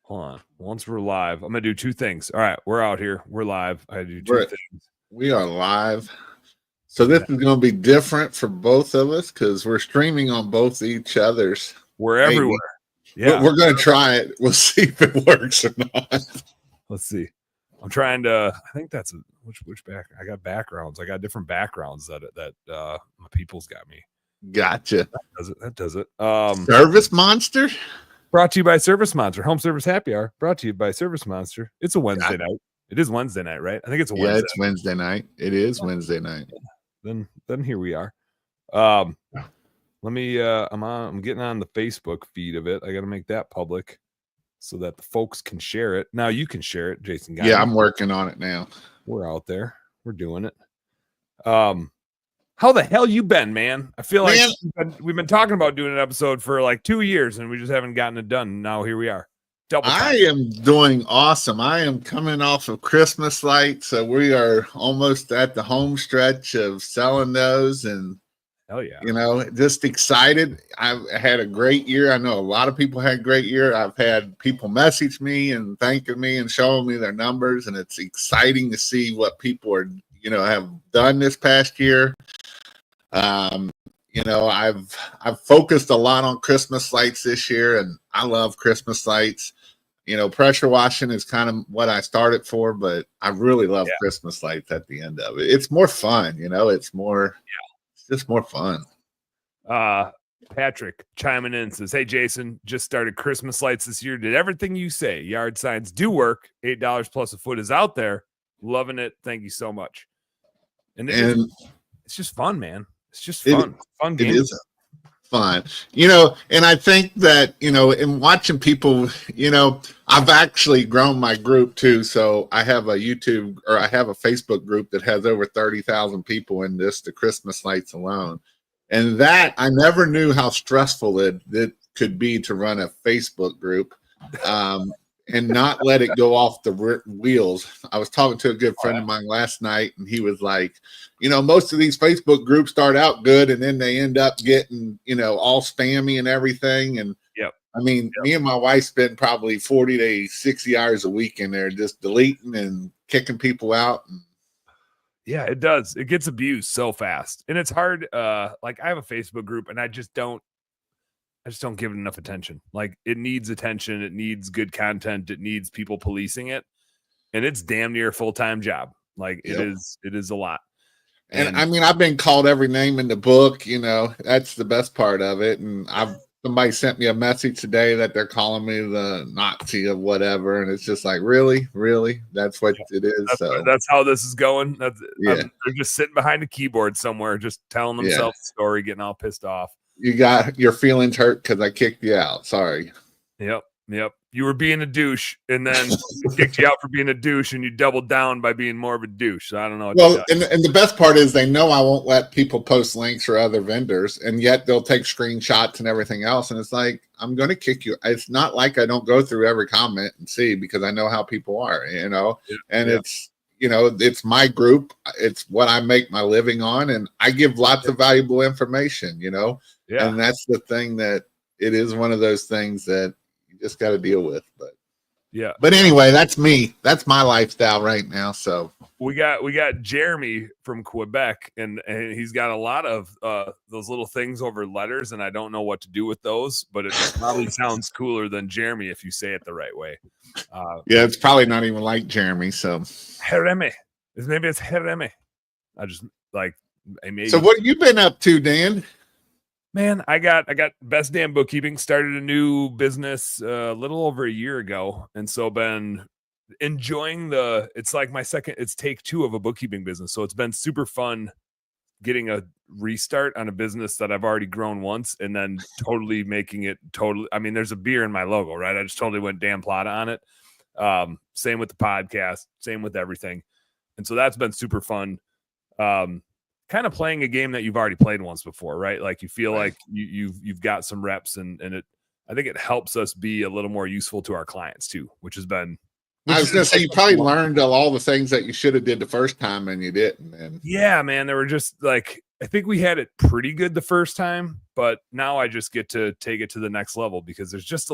Hold on. Once we're live, I'm gonna do two things. All right, we're out here. We're live. I do two things. We are live. So this is going to be different for both of us because we're streaming on both each other's. We're everywhere. Yeah, we're going to try it. We'll see if it works or not. Let's see. I'm trying to. I think that's which back. I got backgrounds. I got different backgrounds that my people's got me. Gotcha. That does it. Service Monster. Brought to you by Service Monster. Home Service Happy Hour. Brought to you by Service Monster. It's a Wednesday night. It is Wednesday night, right? I think it's a Wednesday. Yeah, it's Wednesday night. It is Wednesday night. Then here we are. Let me. I'm getting on the Facebook feed of it. I got to make that public so that the folks can share it. Now you can share it, Jason. Yeah, I'm working on it now. We're out there. We're doing it. How the hell you been, man? I feel like we've been talking about doing an episode for like 2 years and we just haven't gotten it done. Now here we are. I am doing awesome. I am coming off of Christmas lights, so we are almost at the home stretch of selling those, and hell yeah, just excited. I've had a great year. I know a lot of people had a great year. I've had people message me and thanking me and showing me their numbers, and it's exciting to see what people are have done this past year. I've focused a lot on Christmas lights this year, and I love Christmas lights. Pressure washing is kind of what I started for, but I really love Christmas lights at the end of it. It's more fun, it's just more fun. Patrick chiming in says, "Hey Jason, just started Christmas lights this year. Did everything you say. Yard signs do work. $8 plus a foot is out there. Loving it. Thank you so much." And it's just fun, man. It's just fun. Fun game. It is fun. And I think that, in watching people, I've actually grown my group too. So I have a Facebook group that has over 30,000 people in the Christmas lights alone. And that I never knew how stressful it could be to run a Facebook group. And not let it go off the wheels. I was talking to a good friend of mine last night, and he was like, most of these Facebook groups start out good, and then they end up getting, all spammy and everything. And me and my wife spend probably 40 to 60 hours a week in there just deleting and kicking people out. Yeah, it does. It gets abused so fast, and it's hard. Like I have a Facebook group, and I just don't give it enough attention. Like it needs attention. It needs good content. It needs people policing it. And it's damn near a full-time job. Like it is a lot. And I've been called every name in the book, that's the best part of it. And somebody sent me a message today that they're calling me the Nazi of whatever. And it's just like, really? That's what it is. That's how this is going. They're just sitting behind a keyboard somewhere, just telling themselves the story, getting all pissed off. You got your feelings hurt because I kicked you out. Sorry. Yep. You were being a douche, and then kicked you out for being a douche, and you doubled down by being more of a douche. So I don't know. And the best part is they know I won't let people post links or other vendors, and yet they'll take screenshots and everything else. And it's like, I'm going to kick you. It's not like I don't go through every comment and see, because I know how people are, it's my group. It's what I make my living on, and I give lots of valuable information, and that's the thing, that it is one of those things that you just got to deal with. But anyway, that's me. That's my lifestyle right now. So we got Jeremy from Quebec, and he's got a lot of those little things over letters, and I don't know what to do with those, but it probably sounds cooler than Jeremy if you say it the right way. It's probably not even like Jeremy. So Jeremy, maybe it's Jeremy. I just like. So what have you been up to, Dan? Man, I got Best Damn Bookkeeping. Started a new business a little over a year ago, and so been enjoying it's like it's take 2 of a bookkeeping business. So it's been super fun getting a restart on a business that I've already grown once, and then totally making it totally. I mean, there's a beer in my logo, right? I just totally went Dan Platta on it. Same with the podcast, same with everything, and so that's been super fun. Kind of playing a game that you've already played once before, right? Like you feel like you've got some reps, and I think it helps us be a little more useful to our clients too, which has been. I was going to say, you probably learned all the things that you should have did the first time and you didn't. And yeah, man, they were just like, I think we had it pretty good the first time, but now I just get to take it to the next level, because there's just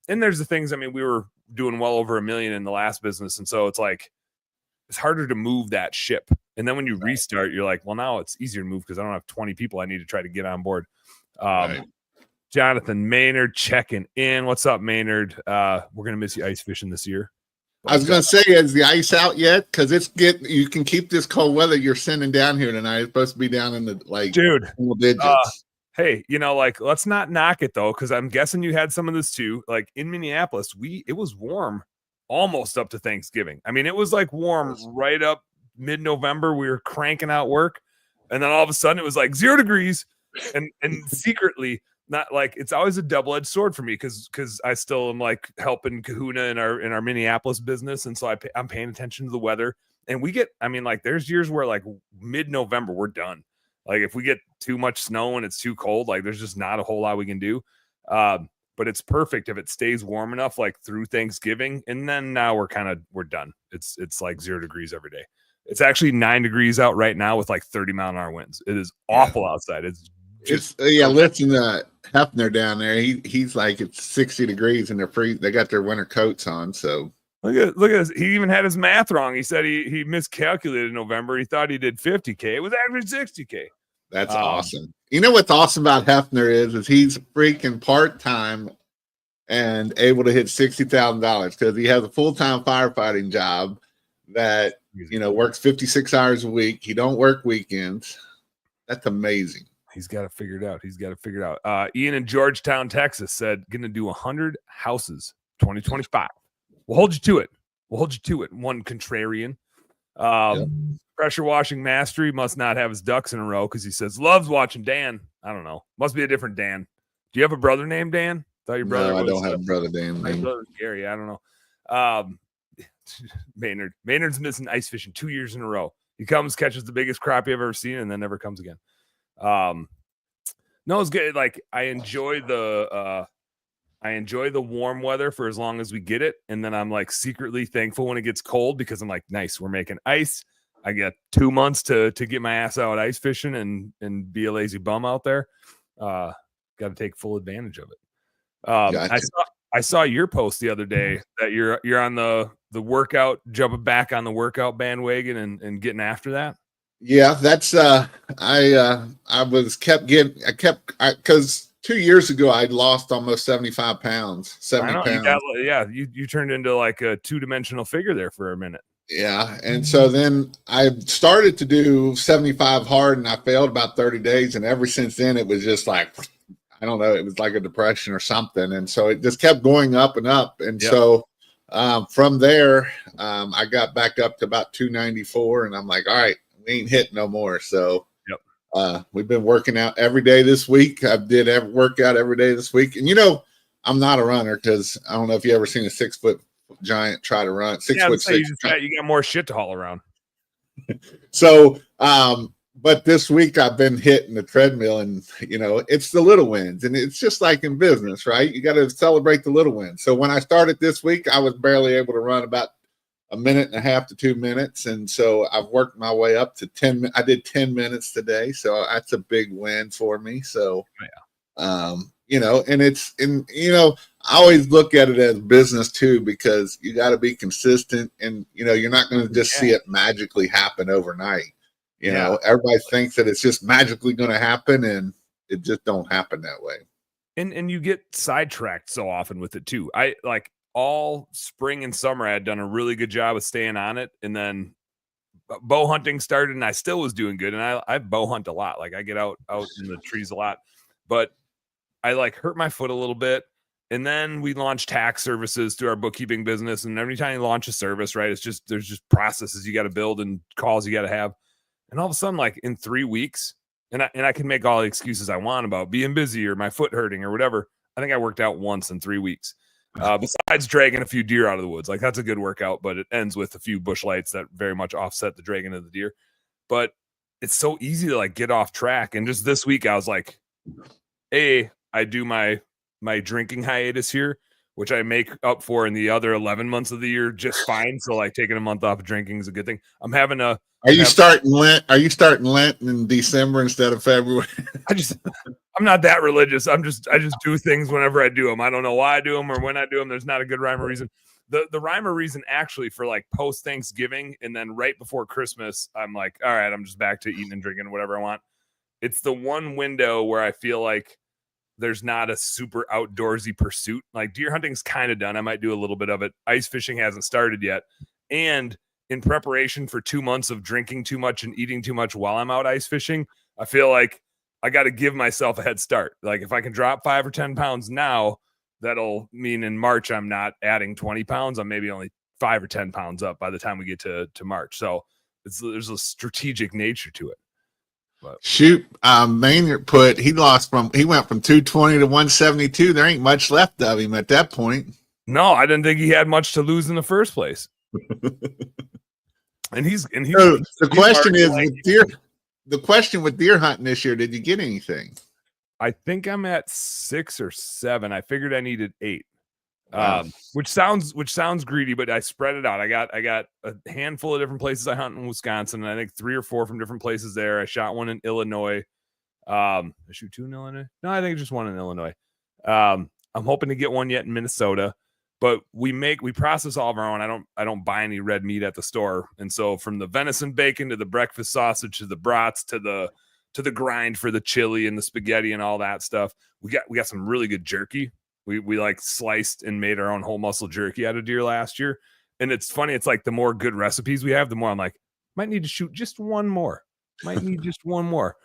and there's the things, I mean, we were doing well over $1 million in the last business. And so it's like, it's harder to move that ship. And then when you restart, you're like, well, now it's easier to move because I don't have 20 people I need to try to get on board. Jonathan Maynard checking in. What's up, Maynard? We're going to miss you ice fishing this year. I was going to say, is the ice out yet? Because you can keep this cold weather you're sending down here tonight. It's supposed to be down in the single digits. Hey, let's not knock it though, because I'm guessing you had some of this too. Like in Minneapolis, it was warm almost up to Thanksgiving. I mean, it was like warm right up mid-November. We were cranking out work, and then all of a sudden it was like 0 degrees, and secretly. Not like it's always a double-edged sword for me because I still am like helping Kahuna in our Minneapolis business, and so I'm paying attention to the weather. And we get, I mean, like there's years where like mid-November we're done. Like if we get too much snow and it's too cold, like there's just not a whole lot we can do. But it's perfect if it stays warm enough, like through Thanksgiving, and then now we're done. It's like 0 degrees every day. It's actually 9 degrees out right now with like 30-mile-an-hour winds. It is awful outside. Listen to Hefner down there. He's like it's 60 degrees and they're free. They got their winter coats on. So look at this. He even had his math wrong. He said he miscalculated in November. He thought he did 50K. It was actually 60K. That's awesome. You know what's awesome about Hefner is he's freaking part-time and able to hit $60,000 because he has a full-time firefighting job that works 56 hours a week. He don't work weekends. That's amazing. He's got to figure it out. Ian in Georgetown, Texas said, going to do 100 houses 2025. We'll hold you to it. One contrarian. Pressure washing mastery must not have his ducks in a row because he says, loves watching Dan. I don't know. Must be a different Dan. Do you have a brother named Dan? Thought your brother I don't have a brother named Dan. My brother's Gary. I don't know. Maynard's missing ice fishing 2 years in a row. He comes, catches the biggest crappie I've ever seen, and then never comes again. No, it's good. Like I enjoy the warm weather for as long as we get it, and then I'm like secretly thankful when it gets cold because I'm like, nice, we're making ice. I got 2 months to get my ass out ice fishing and be a lazy bum out there. Got to take full advantage of it. Gotcha. I saw your post the other day that you're on the workout, jumping back on the workout bandwagon and getting after that. Yeah, that's because 2 years ago I'd lost almost 75 pounds, 70 pounds. You turned into like a 2-dimensional figure there for a minute. Yeah, and so then I started to do 75 hard, and I failed about 30 days, and ever since then it was just like, I don't know, it was like a depression or something, and so it just kept going up and up, and so from there I got back up to about 294, and I'm like, all right. We ain't hit no more. So we've been working out every day this week. I did workout every day this week. And I'm not a runner because I don't know if you ever seen a 6-foot giant try to run. 6 foot six. You got more shit to haul around. So but this week I've been hitting the treadmill, and it's the little wins, and it's just like in business, right? You got to celebrate the little wins. So when I started this week, I was barely able to run about 1.5 minutes to 2 minutes. And so I've worked my way up to 10. I did 10 minutes today. So that's a big win for me. So, and I always look at it as business too, because you got to be consistent, and, you're not going to just see it magically happen overnight. Everybody thinks that it's just magically going to happen, and it just don't happen that way. And you get sidetracked so often with it too. I like, all spring and summer, I had done a really good job of staying on it. And then bow hunting started, and I still was doing good. And I bow hunt a lot. Like I get out in the trees a lot, but I like hurt my foot a little bit. And then we launched tax services through our bookkeeping business. And every time you launch a service, right, there's just processes you got to build and calls you got to have. And all of a sudden, like in 3 weeks, and I can make all the excuses I want about being busy or my foot hurting or whatever. I think I worked out once in 3 weeks. Besides dragging a few deer out of the woods. Like that's a good workout, but it ends with a few bush lights that very much offset the dragging of the deer. But it's so easy to like get off track. And just this week I was like, I do my drinking hiatus here, which I make up for in the other 11 months of the year just fine. So like taking a month off of drinking is a good thing. I'm having a. Are you starting Lent? Are you starting Lent in December instead of February? I'm not that religious. I just do things whenever I do them. I don't know why I do them or when I do them. There's not a good rhyme or reason. The rhyme or reason actually for like post Thanksgiving and then right before Christmas, I'm like, all right, I'm just back to eating and drinking whatever I want. It's the one window where I feel like there's not a super outdoorsy pursuit. Like deer hunting's kind of done. I might do a little bit of it. Ice fishing hasn't started yet. And in preparation for 2 months of drinking too much and eating too much while I'm out ice fishing, I feel like I got to give myself a head start. Like if I can drop 5 or 10 pounds now, that'll mean in March, I'm not adding 20 pounds. I'm maybe only 5 or 10 pounds up by the time we get to March. So there's a strategic nature to it. But. Shoot, Maynard he went from 220 to 172. There ain't much left of him at that point. No, I didn't think he had much to lose in the first place. and he's so the question is the question with deer hunting this year, did you get anything? I think I'm at 6 or 7. I figured I needed 8. Wow. Which sounds greedy, but I spread it out. I got a handful of different places I hunt in Wisconsin, and I think 3 or 4 from different places there. I shot one in Illinois. I shoot 2 in Illinois. No, I think just 1 in Illinois. I'm hoping to get one yet in Minnesota, but we process all of our own. I don't buy any red meat at the store, and so from the venison bacon to the breakfast sausage to the brats to the grind for the chili and the spaghetti and all that stuff, we got some really good jerky. We like sliced and made our own whole muscle jerky out of deer last year. And it's funny. It's like the more good recipes we have, the more I'm like, might need to shoot just one more. Might need just one more.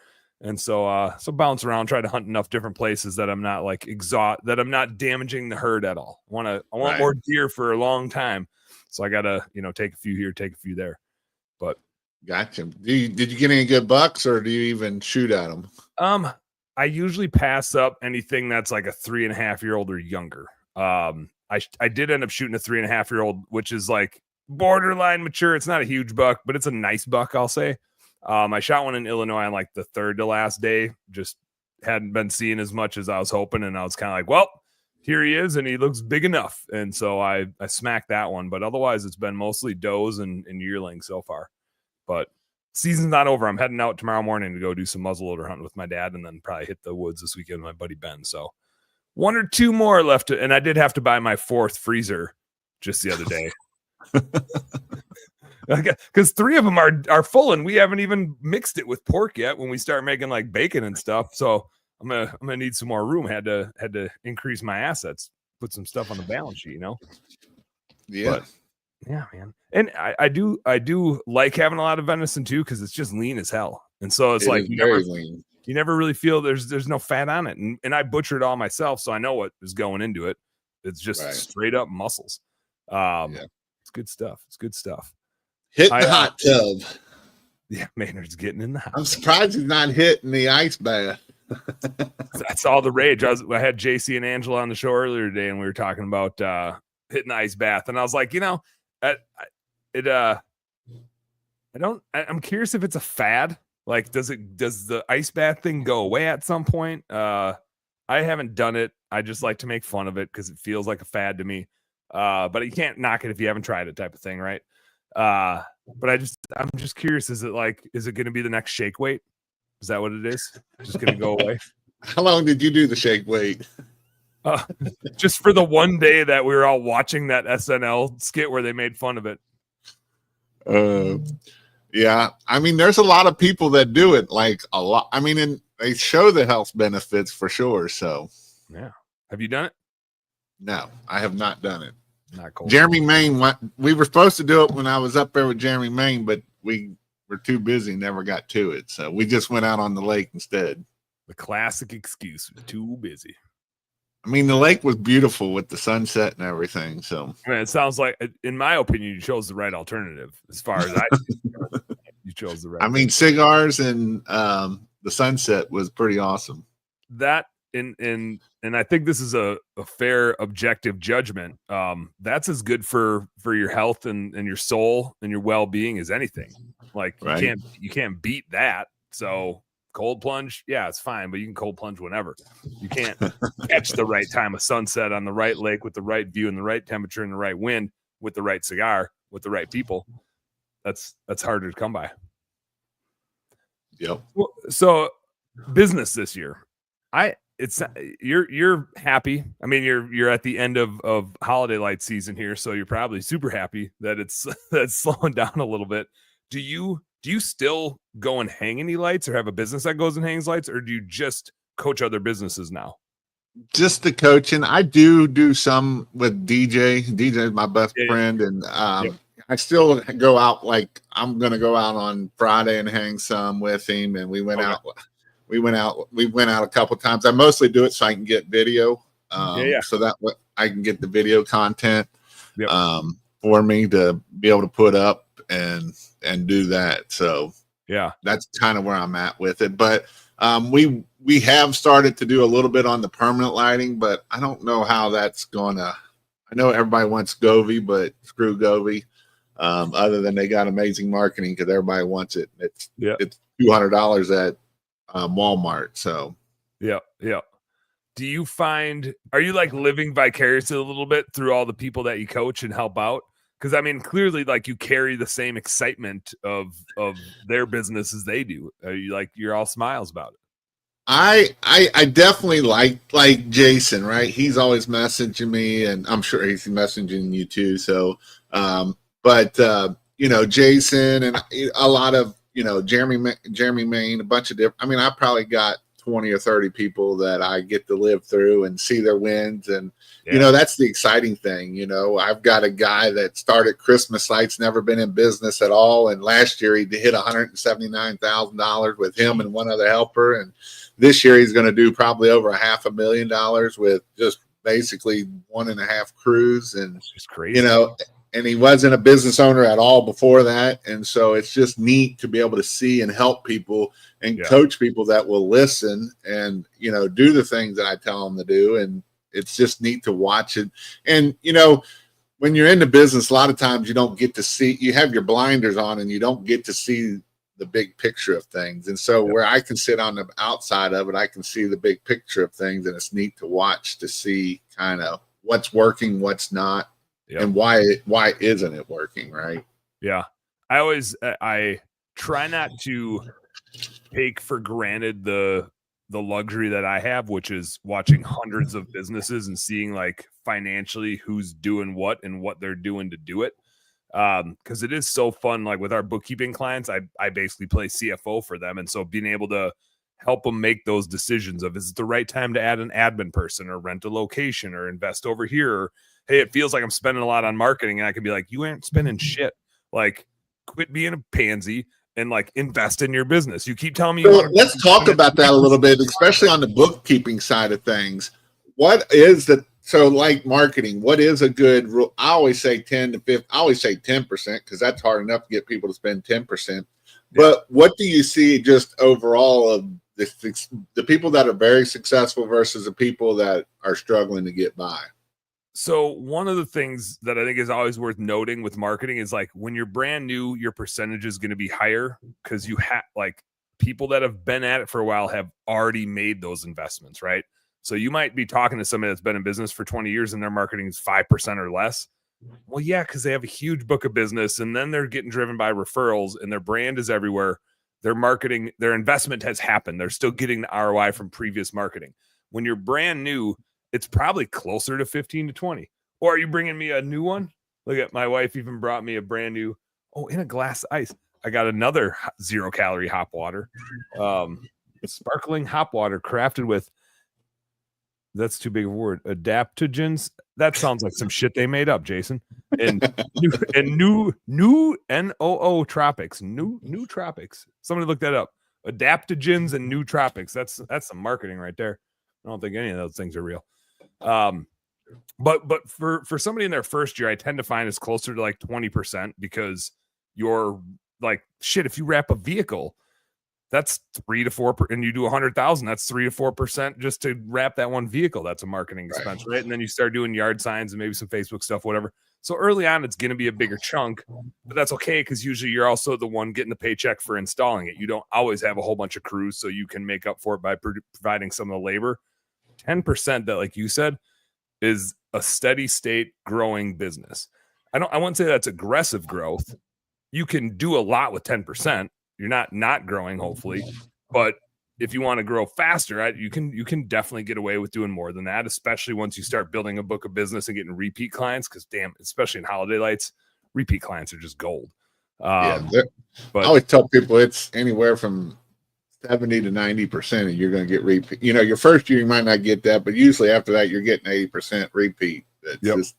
And so bounce around, try to hunt enough different places that I'm not like that I'm not damaging the herd at all. I want more deer for a long time. So I got to, take a few here, take a few there. But gotcha. Did you get any good bucks or do you even shoot at them? I usually pass up anything that's like a 3.5-year-old or younger. I did end up shooting a 3.5-year-old, which is like borderline mature. It's not a huge buck, but it's a nice buck, I'll say. I shot one in Illinois on like the 3rd to last day. Just hadn't been seeing as much as I was hoping. And I was kind of like, well, here he is. And he looks big enough. And so I smacked that one. But otherwise, it's been mostly does and yearlings so far. But season's not over. I'm heading out tomorrow morning to go do some muzzleloader hunting with my dad and then probably hit the woods this weekend with my buddy Ben. So 1 or 2 more left. And I did have to buy my 4th freezer just the other day. Because 3 of them are full and we haven't even mixed it with pork yet when we start making like bacon and stuff. So I'm gonna need some more room. Had to increase my assets, put some stuff on the balance sheet, Yeah. But, yeah, man. And I do like having a lot of venison too, because it's just lean as hell. And so it's like you never really feel there's no fat on it. And I butchered all myself, so I know what is going into it. It's just straight up muscles. It's good stuff. It's good stuff. Hit the hot tub. Yeah, Maynard's getting in the hot tub. I'm surprised he's not hitting the ice bath. That's all the rage. I had JC and Angela on the show earlier today, and we were talking about hitting the ice bath, and I was like, I'm curious if it's a fad. Like, does the ice bath thing go away at some point? I haven't done it. I just like to make fun of it because it feels like a fad to me. But you can't knock it if you haven't tried it, type of thing, right? But I'm just curious, is it going to be the next shake weight? Is that what it is? Just going to go away? How long did you do the shake weight? Just for the one day that we were all watching that SNL skit where they made fun of it. Yeah. I mean, there's a lot of people that do it, like a lot. I mean, and they show the health benefits for sure. So yeah. Have you done it? No, I have not done it. Not cool. Jeremy Main, we were supposed to do it when I was up there with Jeremy Main, but we were too busy, never got to it. So we just went out on the lake instead. The classic excuse, too busy. I mean, the lake was beautiful with the sunset and everything. So it sounds like, in my opinion, you chose the right alternative as far as you chose the right. I mean, cigars and the sunset was pretty awesome. That and I think this is a fair objective judgment. That's as good for your health and your soul and your well-being as anything. Like you can't beat that. So Cold plunge, yeah, it's fine, but you can cold plunge whenever. You can't catch the right time of sunset on the right lake with the right view and the right temperature and the right wind with the right cigar with the right people. That's harder to come by. Yep. So business this year, you're happy. I mean, you're at the end of holiday light season here, so you're probably super happy that that's slowing down a little bit. Do you still go and hang any lights, or have a business that goes and hangs lights, or do you just coach other businesses now? Just the coaching. I do some with DJ. DJ is my best friend, and I still go out. Like, I'm gonna go out on Friday and hang some with him. And we went out. We went out a couple times. I mostly do it so I can get video. So that I can get the video content for me to be able to put up and do that. So that's kind of where I'm at with it. But we have started to do a little bit on the permanent lighting, but I don't know how that's gonna. I know everybody wants Govee, but screw Govee. Other than they got amazing marketing because everybody wants it. It's $200 at Walmart. So yeah. Do you find, are you like living vicariously a little bit through all the people that you coach and help out? Because I mean, clearly, like, you carry the same excitement of their business as they do. Are you like, you're all smiles about it? I definitely like Jason, right? He's always messaging me, and I'm sure he's messaging you too. So, but Jason and a lot of Jeremy Main, a bunch of different. I mean, I probably got 20 or 30 people that I get to live through and see their wins. And, that's the exciting thing. I've got a guy that started Christmas lights, never been in business at all. And last year he hit $179,000 with him and one other helper. And this year he's going to do probably over $500,000 with just basically 1.5 crews. And it's just crazy, and he wasn't a business owner at all before that. And so it's just neat to be able to see and help people and coach people that will listen and, do the things that I tell them to do. And it's just neat to watch it. And, when you're in the business, a lot of times you don't get to see, you have your blinders on and you don't get to see the big picture of things. And so where I can sit on the outside of it, I can see the big picture of things. And it's neat to watch to see kind of what's working, what's not. And why isn't it working, right? Yeah. I try not to take for granted the luxury that I have, which is watching hundreds of businesses and seeing like financially who's doing what and what they're doing to do it. Because it is so fun. Like with our bookkeeping clients, I basically play CFO for them. And so being able to help them make those decisions of, is it the right time to add an admin person or rent a location or invest over here? Or, hey, it feels like I'm spending a lot on marketing. And I can be like, you ain't spending shit. Like, quit being a pansy and like invest in your business. You keep telling me. Let's talk about that a little bit, especially on the bookkeeping side of things. What is like marketing, what is a good rule? I always say 10 to 15. I always say 10% because that's hard enough to get people to spend 10%. But what do you see just overall of the people that are very successful versus the people that are struggling to get by? So one of the things that I think is always worth noting with marketing is like when you're brand new, your percentage is going to be higher because you have like people that have been at it for a while have already made those investments, right? So you might be talking to somebody that's been in business for 20 years and their marketing is 5% or less. Well, yeah, because they have a huge book of business and then they're getting driven by referrals and their brand is everywhere. Their marketing, their investment has happened. They're still getting the ROI from previous marketing. When you're brand new, it's probably closer to 15 to 20. Or are you bringing me a new one? Look at my wife even brought me a brand new, in a glass ice. I got another 0-calorie hop water. Sparkling hop water crafted with, that's too big of a word, adaptogens. That sounds like some shit they made up, Jason. And new nootropics. New tropics. Somebody look that up. Adaptogens and nootropics. That's some marketing right there. I don't think any of those things are real. But for somebody in their first year, I tend to find it's closer to like 20% because you're like, shit, if you wrap a vehicle, that's 3 to 4, and you do 100,000, that's 3 to 4% just to wrap that one vehicle. That's a marketing expense, right? And then you start doing yard signs and maybe some Facebook stuff, whatever. So early on, it's going to be a bigger chunk, but that's okay because usually you're also the one getting the paycheck for installing it. You don't always have a whole bunch of crews, so you can make up for it by providing some of the labor. 10% that, like you said, is a steady state growing business. I wouldn't say that's aggressive growth. You can do a lot with 10%. You're not growing, hopefully, but if you want to grow faster, you can definitely get away with doing more than that, especially once you start building a book of business and getting repeat clients. Because damn, especially in holiday lights, repeat clients are just gold. But I always tell people it's anywhere from 70 to 90% you're going to get repeat. Your first year you might not get that, but usually after that you're getting 80% repeat. That's just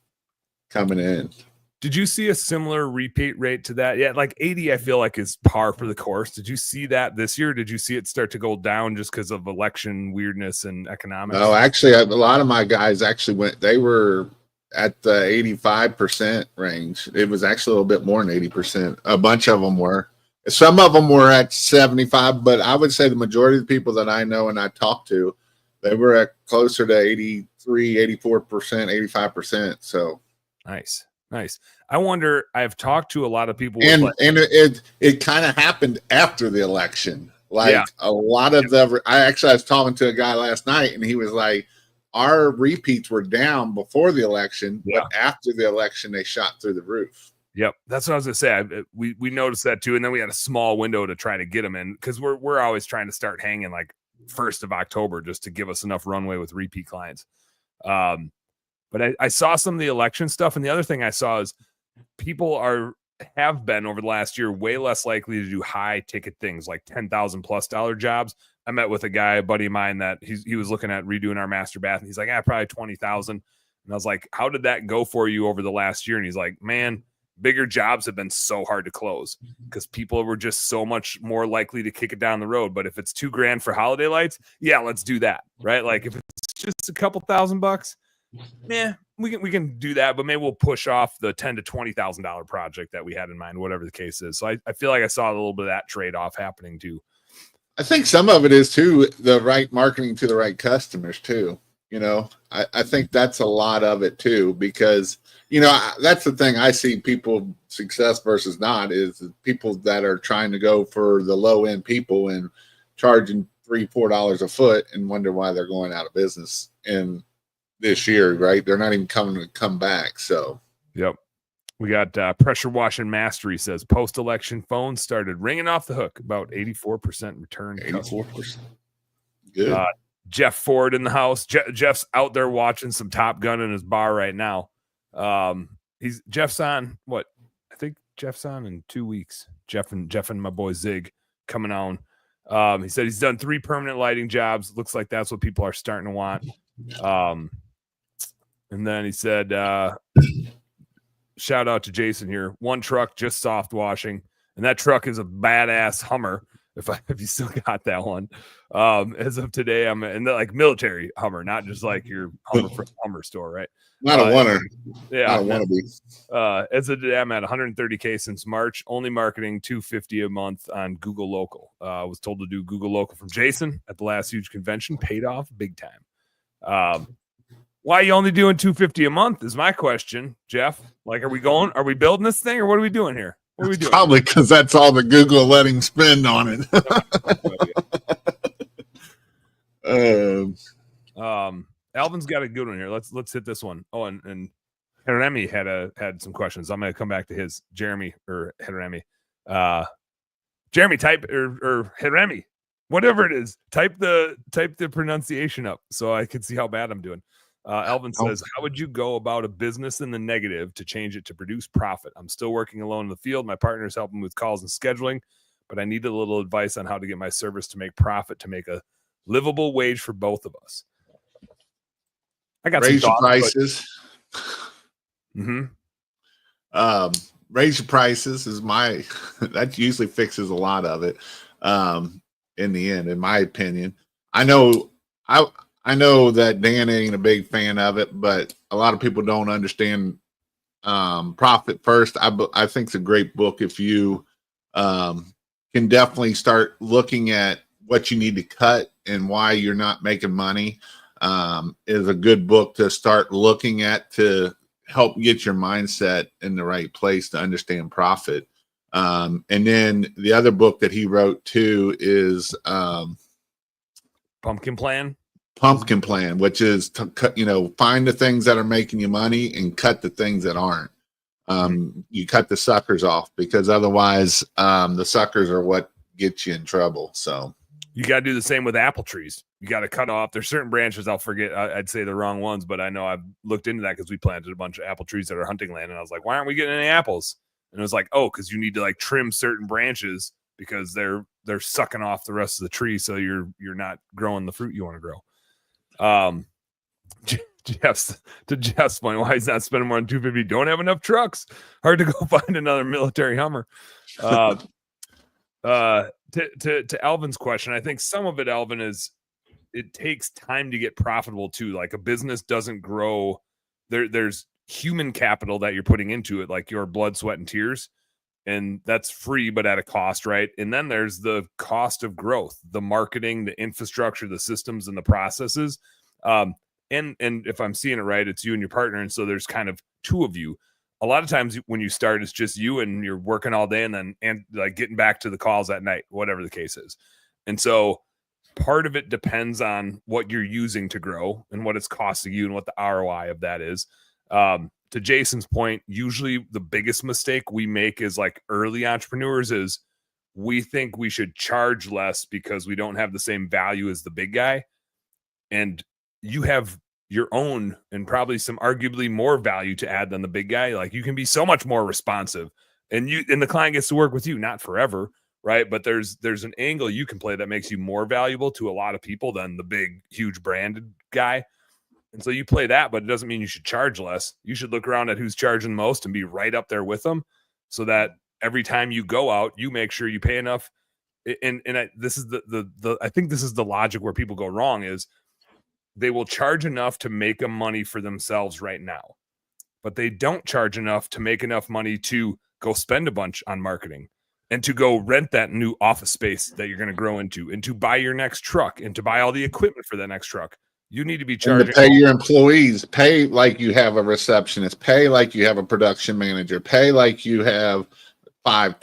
coming in. Did you see a similar repeat rate to that? Yeah, like 80, I feel like is par for the course. Did you see that this year? Did you see it start to go down just because of election weirdness and economics? No, actually, a lot of my guys actually they were at the 85% range. It was actually a little bit more than 80%. A bunch of them were. Some of them were at 75, but I would say the majority of the people that I know and I talked to, they were at closer to 83, 84%, 85%. So nice. I wonder, I've talked to a lot of people. And it kind of happened after the election. Like a lot of I was talking to a guy last night and he was like, our repeats were down before the election, but after the election, they shot through the roof. Yep. That's what I was going to say. We noticed that too. And then we had a small window to try to get them in because we're always trying to start hanging like 1st of October just to give us enough runway with repeat clients. But I saw some of the election stuff. And the other thing I saw is people have been over the last year way less likely to do high ticket things like $10,000+ jobs. I met with a buddy of mine that he was looking at redoing our master bath. And he's like, probably 20,000. And I was like, how did that go for you over the last year? And he's like, man, bigger jobs have been so hard to close because people were just so much more likely to kick it down the road. But if it's $2,000 for holiday lights, let's do that. Right. Like if it's just a couple $1,000, we can do that, but maybe we'll push off the $10,000 to $20,000 project that we had in mind, whatever the case is. So I feel like I saw a little bit of that trade-off happening too. I think some of it is too the right marketing to the right customers too. I think that's a lot of it too, because that's the thing I see people success versus not is people that are trying to go for the low end people and charging $3-4 a foot and wonder why they're going out of business in this year, right? They're not even come back. So, yep. We got Pressure Washing Mastery says post-election phones started ringing off the hook. About 84% return. 84%. Good. Jeff Ford in the house. Jeff's out there watching some Top Gun in his bar right now. Jeff's on what? I think Jeff's on in 2 weeks. Jeff and my boy Zig coming on. He said he's done 3 permanent lighting jobs. Looks like that's what people are starting to want. And then he said, shout out to Jason here. 1 truck, just soft washing. And that truck is a badass Hummer. If you still got that one. As of today, I'm in the like military Hummer, not just like your Hummer from Hummer store, right? Not a oneer. Yeah. Not a wannabe. As of today, I'm at 130K since March, only marketing $250 a month on Google Local. Was told to do Google Local from Jason at the last huge convention, paid off big time. Why are you only doing $250 a month is my question, Jeff. Like, are we building this thing or what are we doing here? What are we doing? Probably because that's all the Google let him spend on it. Alvin's got a good one here. Let's hit this one. Oh, and Jeremy had some questions. I'm going to come back to his Jeremy. Jeremy, type or Jeremy, whatever it is. Type the pronunciation up so I can see how bad I'm doing. Alvin says, how would you go about a business in the negative to change it to produce profit? I'm still working alone in the field. My partner's helping with calls and scheduling, but I need a little advice on how to get my service to make profit, to make a livable wage for both of us. I got raise your prices. Raise your prices is that usually fixes a lot of it. In the end, in my opinion, I know that Dan ain't a big fan of it, but a lot of people don't understand Profit First. I think it's a great book if you can definitely start looking at what you need to cut and why you're not making money. Is a good book to start looking at to help get your mindset in the right place to understand profit. And then the other book that he wrote too is Pumpkin Plan. Pumpkin Plan, which is to cut, find the things that are making you money and cut the things that aren't. You cut the suckers off, because otherwise the suckers are what gets you in trouble. So you got to do the same with apple trees. You got to cut off. There's certain branches I'll forget. I'd say the wrong ones, but I know I've looked into that because we planted a bunch of apple trees that are hunting land, and I was like, why aren't we getting any apples? And it was like, oh, because you need to like trim certain branches because they're sucking off the rest of the tree, so you're not growing the fruit you want to grow. Jeff's point, why he's not spending more than $250? Don't have enough trucks. Hard to go find another military Hummer. To Alvin's question, I think some of it, Alvin, is it takes time to get profitable too. Like a business doesn't grow. There's human capital that you're putting into it, like your blood, sweat, and tears. And that's free, but at a cost, right? And then there's the cost of growth, the marketing, the infrastructure, the systems, and the processes. And if I'm seeing it right, it's you and your partner. And so there's kind of two of you. A lot of times when you start, it's just you and you're working all day and like getting back to the calls at night, whatever the case is. And so part of it depends on what you're using to grow and what it's costing you and what the ROI of that is. To Jason's point, usually the biggest mistake we make is like early entrepreneurs is we think we should charge less because we don't have the same value as the big guy. And you have your own and probably some arguably more value to add than the big guy. Like you can be so much more responsive and the client gets to work with you, not forever. Right. But there's an angle you can play that makes you more valuable to a lot of people than the big, huge branded guy. And so you play that, but it doesn't mean you should charge less. You should look around at who's charging most and be right up there with them so that every time you go out, you make sure you pay enough. This is I think this is the logic where people go wrong is they will charge enough to make a money for themselves right now, but they don't charge enough to make enough money to go spend a bunch on marketing and to go rent that new office space that you're going to grow into and to buy your next truck and to buy all the equipment for that next truck. You need to be charging. And to pay your employees, pay like you have a receptionist, pay like you have a production manager, pay like you have a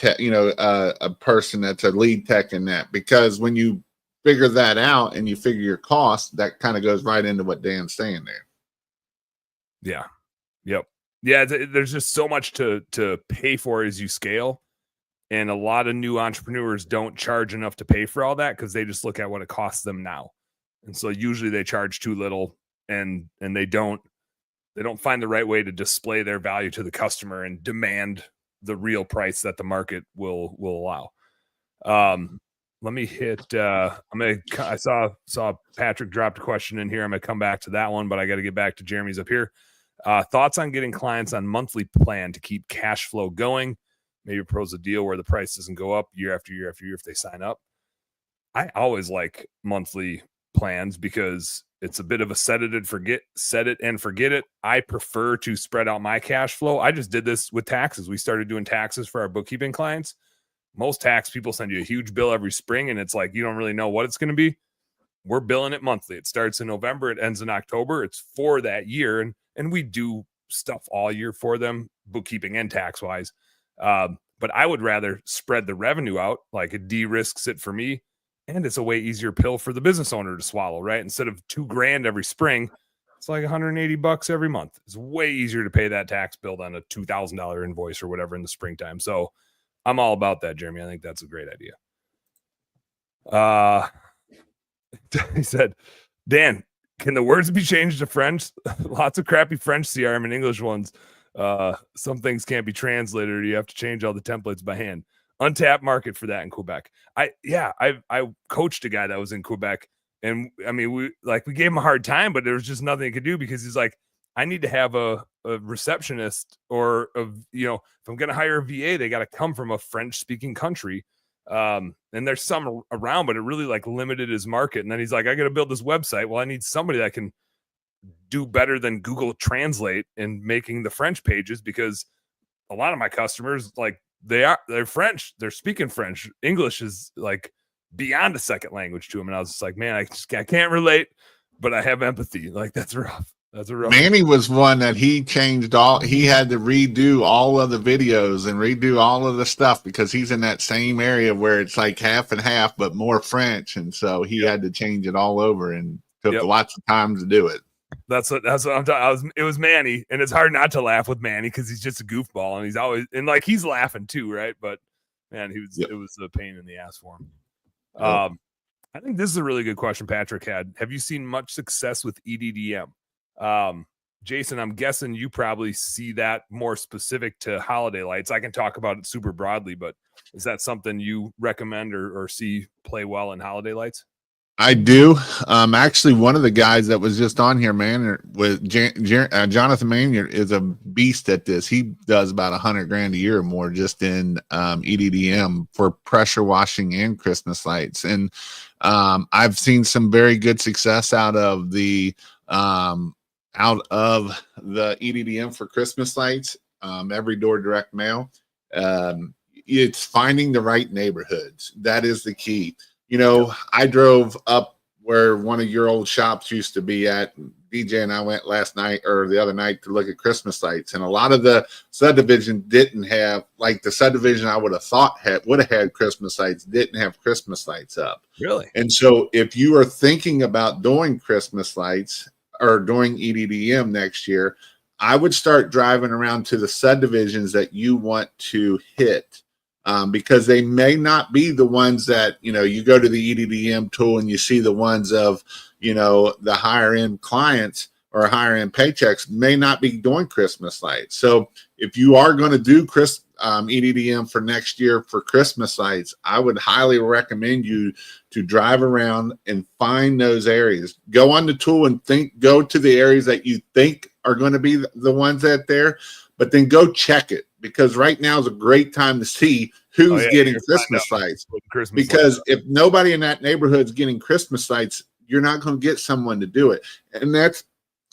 person that's a lead tech in that. Because when you figure that out and you figure your cost, that kind of goes right into what Dan's saying there. Yeah. Yep. Yeah. There's just so much to pay for as you scale. And a lot of new entrepreneurs don't charge enough to pay for all that because they just look at what it costs them now. And so usually they charge too little and they don't find the right way to display their value to the customer and demand the real price that the market will allow. Let me hit I saw Patrick dropped a question in here. I'm gonna come back to that one, but I got to get back to Jeremy's up here. Thoughts on getting clients on monthly plan to keep cash flow going? Maybe propose a deal where the price doesn't go up year after year after year if they sign up. I always like monthly plans because it's a bit of a set it and forget it. I prefer to spread out my cash flow. I just did this with taxes. We started doing taxes for our bookkeeping clients. Most tax people send you a huge bill every spring and it's like you don't really know what it's going to be. We're billing it monthly. It starts in November, it ends in October. It's for that year and we do stuff all year for them, bookkeeping and tax wise. But I would rather spread the revenue out, like it de-risks it for me. And it's a way easier pill for the business owner to swallow, right? Instead of $2,000 every spring, it's like $180 every month. It's way easier to pay that tax bill than a $2,000 invoice or whatever in the springtime. So I'm all about that, Jeremy. I think that's a great idea. He said, Dan, can the words be changed to French? Lots of crappy French CRM and English ones. Some things can't be translated or you have to change all the templates by hand. Untapped market for that in Quebec. I coached a guy that was in Quebec and I mean, we gave him a hard time, but there was just nothing he could do because he's like, I need to have a receptionist or if I'm going to hire a VA, they got to come from a French speaking country. And there's some around, but it really like limited his market. And then he's like, I got to build this website. Well, I need somebody that can do better than Google Translate in making the French pages because a lot of my customers, like they're French, they're speaking French. English is like beyond a second language to them. And I was just like, man, I can't relate, but I have empathy. Like that's rough. That's a real Manny was one that he had to redo all of the videos and redo all of the stuff because he's in that same area where it's like half and half, but more French. And so he had to change it all over and took lots of time to do it. That's what I'm talking. It was Manny, and it's hard not to laugh with Manny because he's just a goofball, and he's always like he's laughing too, right? But man, it was a pain in the ass for him. I think this is a really good question Patrick had. Have you seen much success with EDDM? Jason, I'm guessing you probably see that more specific to holiday lights. I can talk about it super broadly, but is that something you recommend or see play well in holiday lights? I do. Actually, one of the guys that was just on here, man, with Jonathan Maynard, is a beast at this. He does about $100,000 a year or more just in EDDM for pressure washing and Christmas lights. And I've seen some very good success out of the EDDM for Christmas lights. Every door direct mail. It's finding the right neighborhoods. That is the key. You know, I drove up where one of your old shops used to be at. DJ and I went last night or the other night to look at Christmas lights, and a lot of the subdivision didn't have, like the subdivision I would have thought would have had Christmas lights, didn't have Christmas lights up. Really? And so if you are thinking about doing Christmas lights or doing EDDM next year, I would start driving around to the subdivisions that you want to hit. Because they may not be the ones that, you know, you go to the EDDM tool and you see the ones of, you know, the higher end clients or higher end paychecks may not be doing Christmas lights. So if you are going to do EDDM for next year for Christmas lights, I would highly recommend you to drive around and find those areas. Go on the tool and go to the areas that you think are going to be the ones that there, but then go check it. Because right now is a great time to see who's getting Christmas lights. Because if nobody in that neighborhood is getting Christmas lights, you're not going to get someone to do it. And that's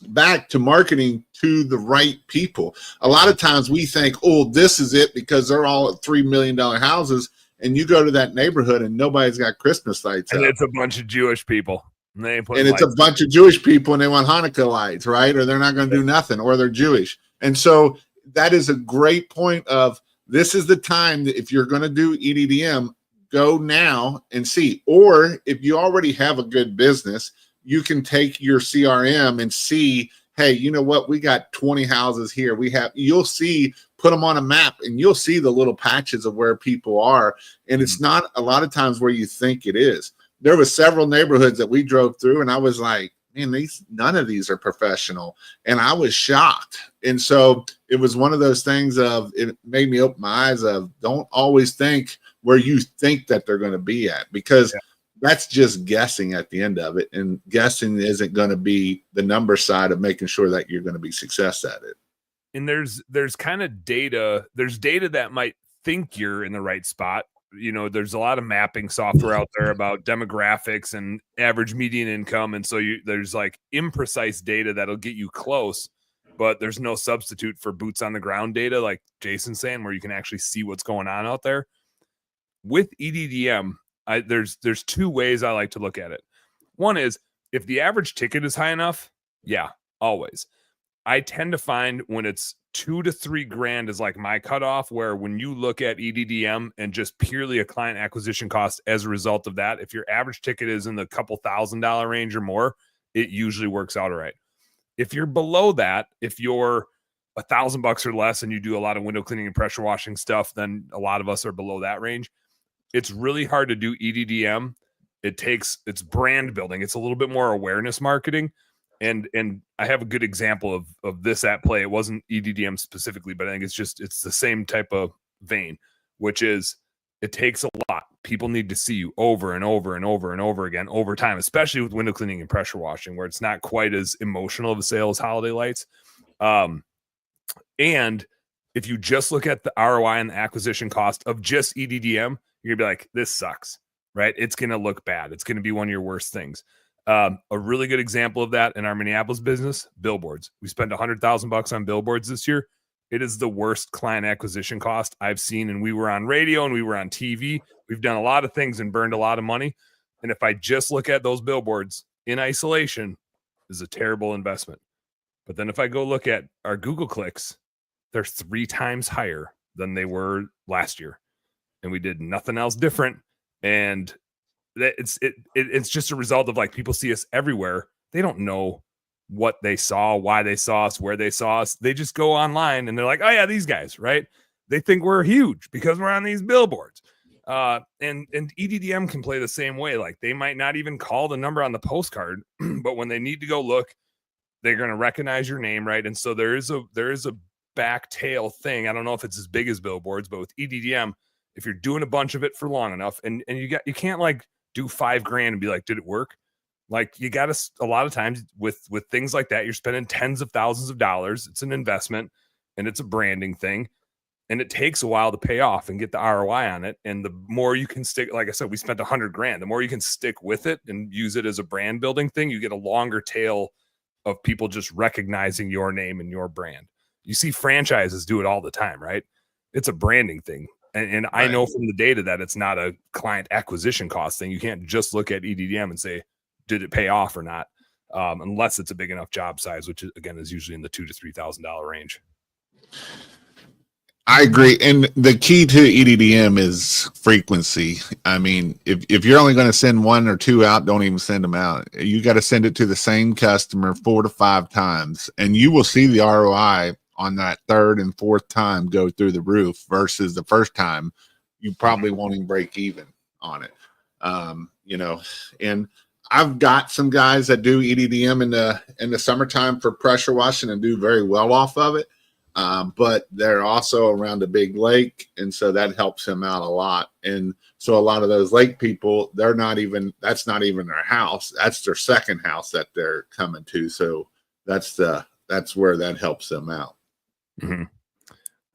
back to marketing to the right people. A lot of times we think, oh, this is it because they're all at $3 million houses. And you go to that neighborhood and nobody's got Christmas lights. And it's a bunch of Jewish people. And it's a bunch of Jewish people and they want Hanukkah lights, right? Or they're not going to do nothing, or they're Jewish. And so that is a great point of this is the time that if you're going to do EDDM, go now and see. Or if you already have a good business, you can take your CRM and see, hey, you know what? We got 20 houses here. You'll see, put them on a map and you'll see the little patches of where people are. And it's not a lot of times where you think it is. There were several neighborhoods that we drove through and I was like, man, none of these are professional. And I was shocked. And so it was one of those things it made me open my eyes of don't always think where you think that they're going to be at, because that's just guessing at the end of it. And guessing isn't going to be the number side of making sure that you're going to be success at it. And there's kind of data. There's data that might think you're in the right spot. You know, there's a lot of mapping software out there about demographics and average median income. And so there's like imprecise data that'll get you close, but there's no substitute for boots on the ground data, like Jason's saying, where you can actually see what's going on out there. With EDDM, there's two ways I like to look at it. One is if the average ticket is high enough, yeah, always. I tend to find when it's $2 to $3 grand is like my cutoff, where when you look at EDDM and just purely a client acquisition cost as a result of that, if your average ticket is in the couple $1,000 range or more, it usually works out all right. If you're below that, if you're $1,000 or less and you do a lot of window cleaning and pressure washing stuff, then a lot of us are below that range. It's really hard to do EDDM. It's brand building. It's a little bit more awareness marketing. And I have a good example of this at play. It wasn't EDDM specifically, but I think it's the same type of vein, which is it takes a lot. People need to see you over and over and over and over again over time, especially with window cleaning and pressure washing, where it's not quite as emotional of a sale as holiday lights. And if you just look at the ROI and the acquisition cost of just EDDM, you're gonna be like, this sucks, right? It's gonna look bad. It's gonna be one of your worst things. A really good example of that in our Minneapolis business, billboards. We spent $100,000 on billboards this year. It is the worst client acquisition cost I've seen. And we were on radio and we were on TV. We've done a lot of things and burned a lot of money. And if I just look at those billboards in isolation, is a terrible investment. But then if I go look at our Google clicks, they're 3 times higher than they were last year. And we did nothing else different. And it's just a result of like people see us everywhere. They don't know what they saw, why they saw us, where they saw us. They just go online and they're like, oh yeah, these guys, right? They think we're huge because we're on these billboards. And EDDM can play the same way. Like they might not even call the number on the postcard, but when they need to go look, they're going to recognize your name, right? And so there is a back tail thing. I don't know if it's as big as billboards, but with EDDM, if you're doing a bunch of it for long enough, and you can't like do $5,000 and be like, did it work? Like you got to, a lot of times with things like that, you're spending tens of thousands of dollars. It's an investment and it's a branding thing. And it takes a while to pay off and get the ROI on it. And the more you can stick, like I said, we spent $100,000. The more you can stick with it and use it as a brand building thing, you get a longer tail of people just recognizing your name and your brand. You see franchises do it all the time, right? It's a branding thing. And I know from the data that it's not a client acquisition cost thing. You can't just look at EDDM and say, did it pay off or not? Unless it's a big enough job size, which again is usually in the $2,000 to $3,000 range. I agree. And the key to EDDM is frequency. I mean, if you're only going to send 1 or 2 out, don't even send them out. You got to send it to the same customer 4 to 5 times, and you will see the ROI on that 3rd and 4th time go through the roof versus the first time. You probably won't even break even on it. And I've got some guys that do EDDM in the summertime for pressure washing and do very well off of it. But they're also around a big lake, and so that helps them out a lot. And so a lot of those lake people, that's not even their house. That's their second house that they're coming to. So that's where that helps them out. Mm-hmm.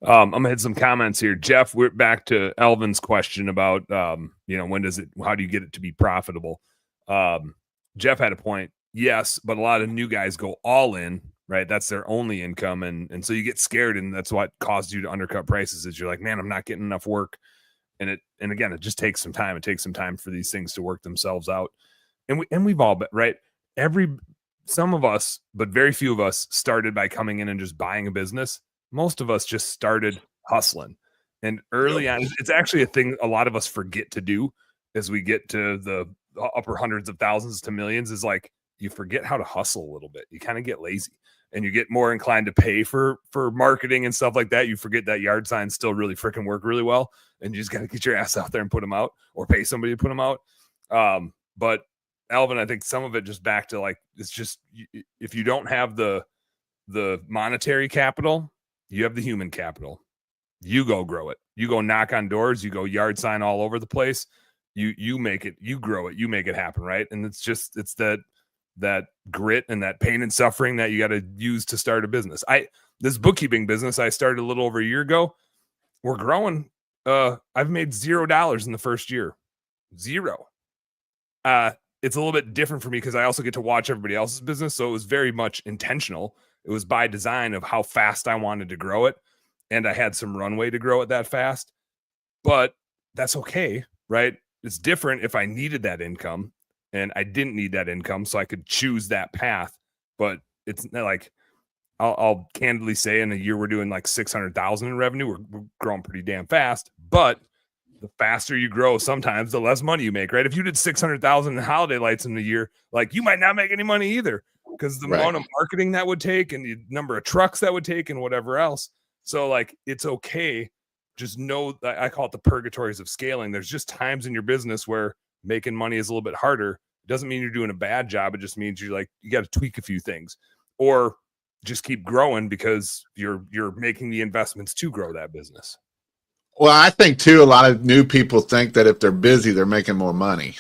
I'm gonna hit some comments here. Jeff, we're back to Elvin's question about how do you get it to be profitable? Jeff had a point. Yes, but a lot of new guys go all in. Right. That's their only income. And so you get scared, and that's what caused you to undercut prices is you're like, man, I'm not getting enough work. And again, it just takes some time. It takes some time for these things to work themselves out. And we've all been right. Some of us, but very few of us started by coming in and just buying a business. Most of us just started hustling. And early on, it's actually a thing a lot of us forget to do as we get to the upper hundreds of thousands to millions is like, you forget how to hustle a little bit. You kind of get lazy. And you get more inclined to pay for marketing and stuff like that. You forget that yard signs still really freaking work really well. And you just got to get your ass out there and put them out or pay somebody to put them out. But Alvin, I think some of it just back to like, it's just, if you don't have the monetary capital, you have the human capital. You go grow it. You go knock on doors. You go yard sign all over the place. You make it, you grow it, you make it happen. Right. And it's that grit and that pain and suffering that you got to use to start a business. This bookkeeping business I started a little over a year ago. We're growing. I've made $0 in the first year. 0. It's a little bit different for me because I also get to watch everybody else's business. So it was very much intentional. It was by design of how fast I wanted to grow it. And I had some runway to grow it that fast, but that's okay. Right. It's different if I needed that income. And I didn't need that income, so I could choose that path. But it's not like I'll candidly say in a year we're doing like 600,000 in revenue. We're growing pretty damn fast. But the faster you grow, sometimes the less money you make, right? If you did 600,000 in holiday lights in a year, like you might not make any money either because the amount of marketing that would take and the number of trucks that would take and whatever else. So like it's okay. Just know that I call it the purgatories of scaling. There's just times in your business where making money is a little bit harder. It doesn't mean you're doing a bad job. It just means you got to tweak a few things or just keep growing because you're making the investments to grow that business. Well, I think too, a lot of new people think that if they're busy, they're making more money.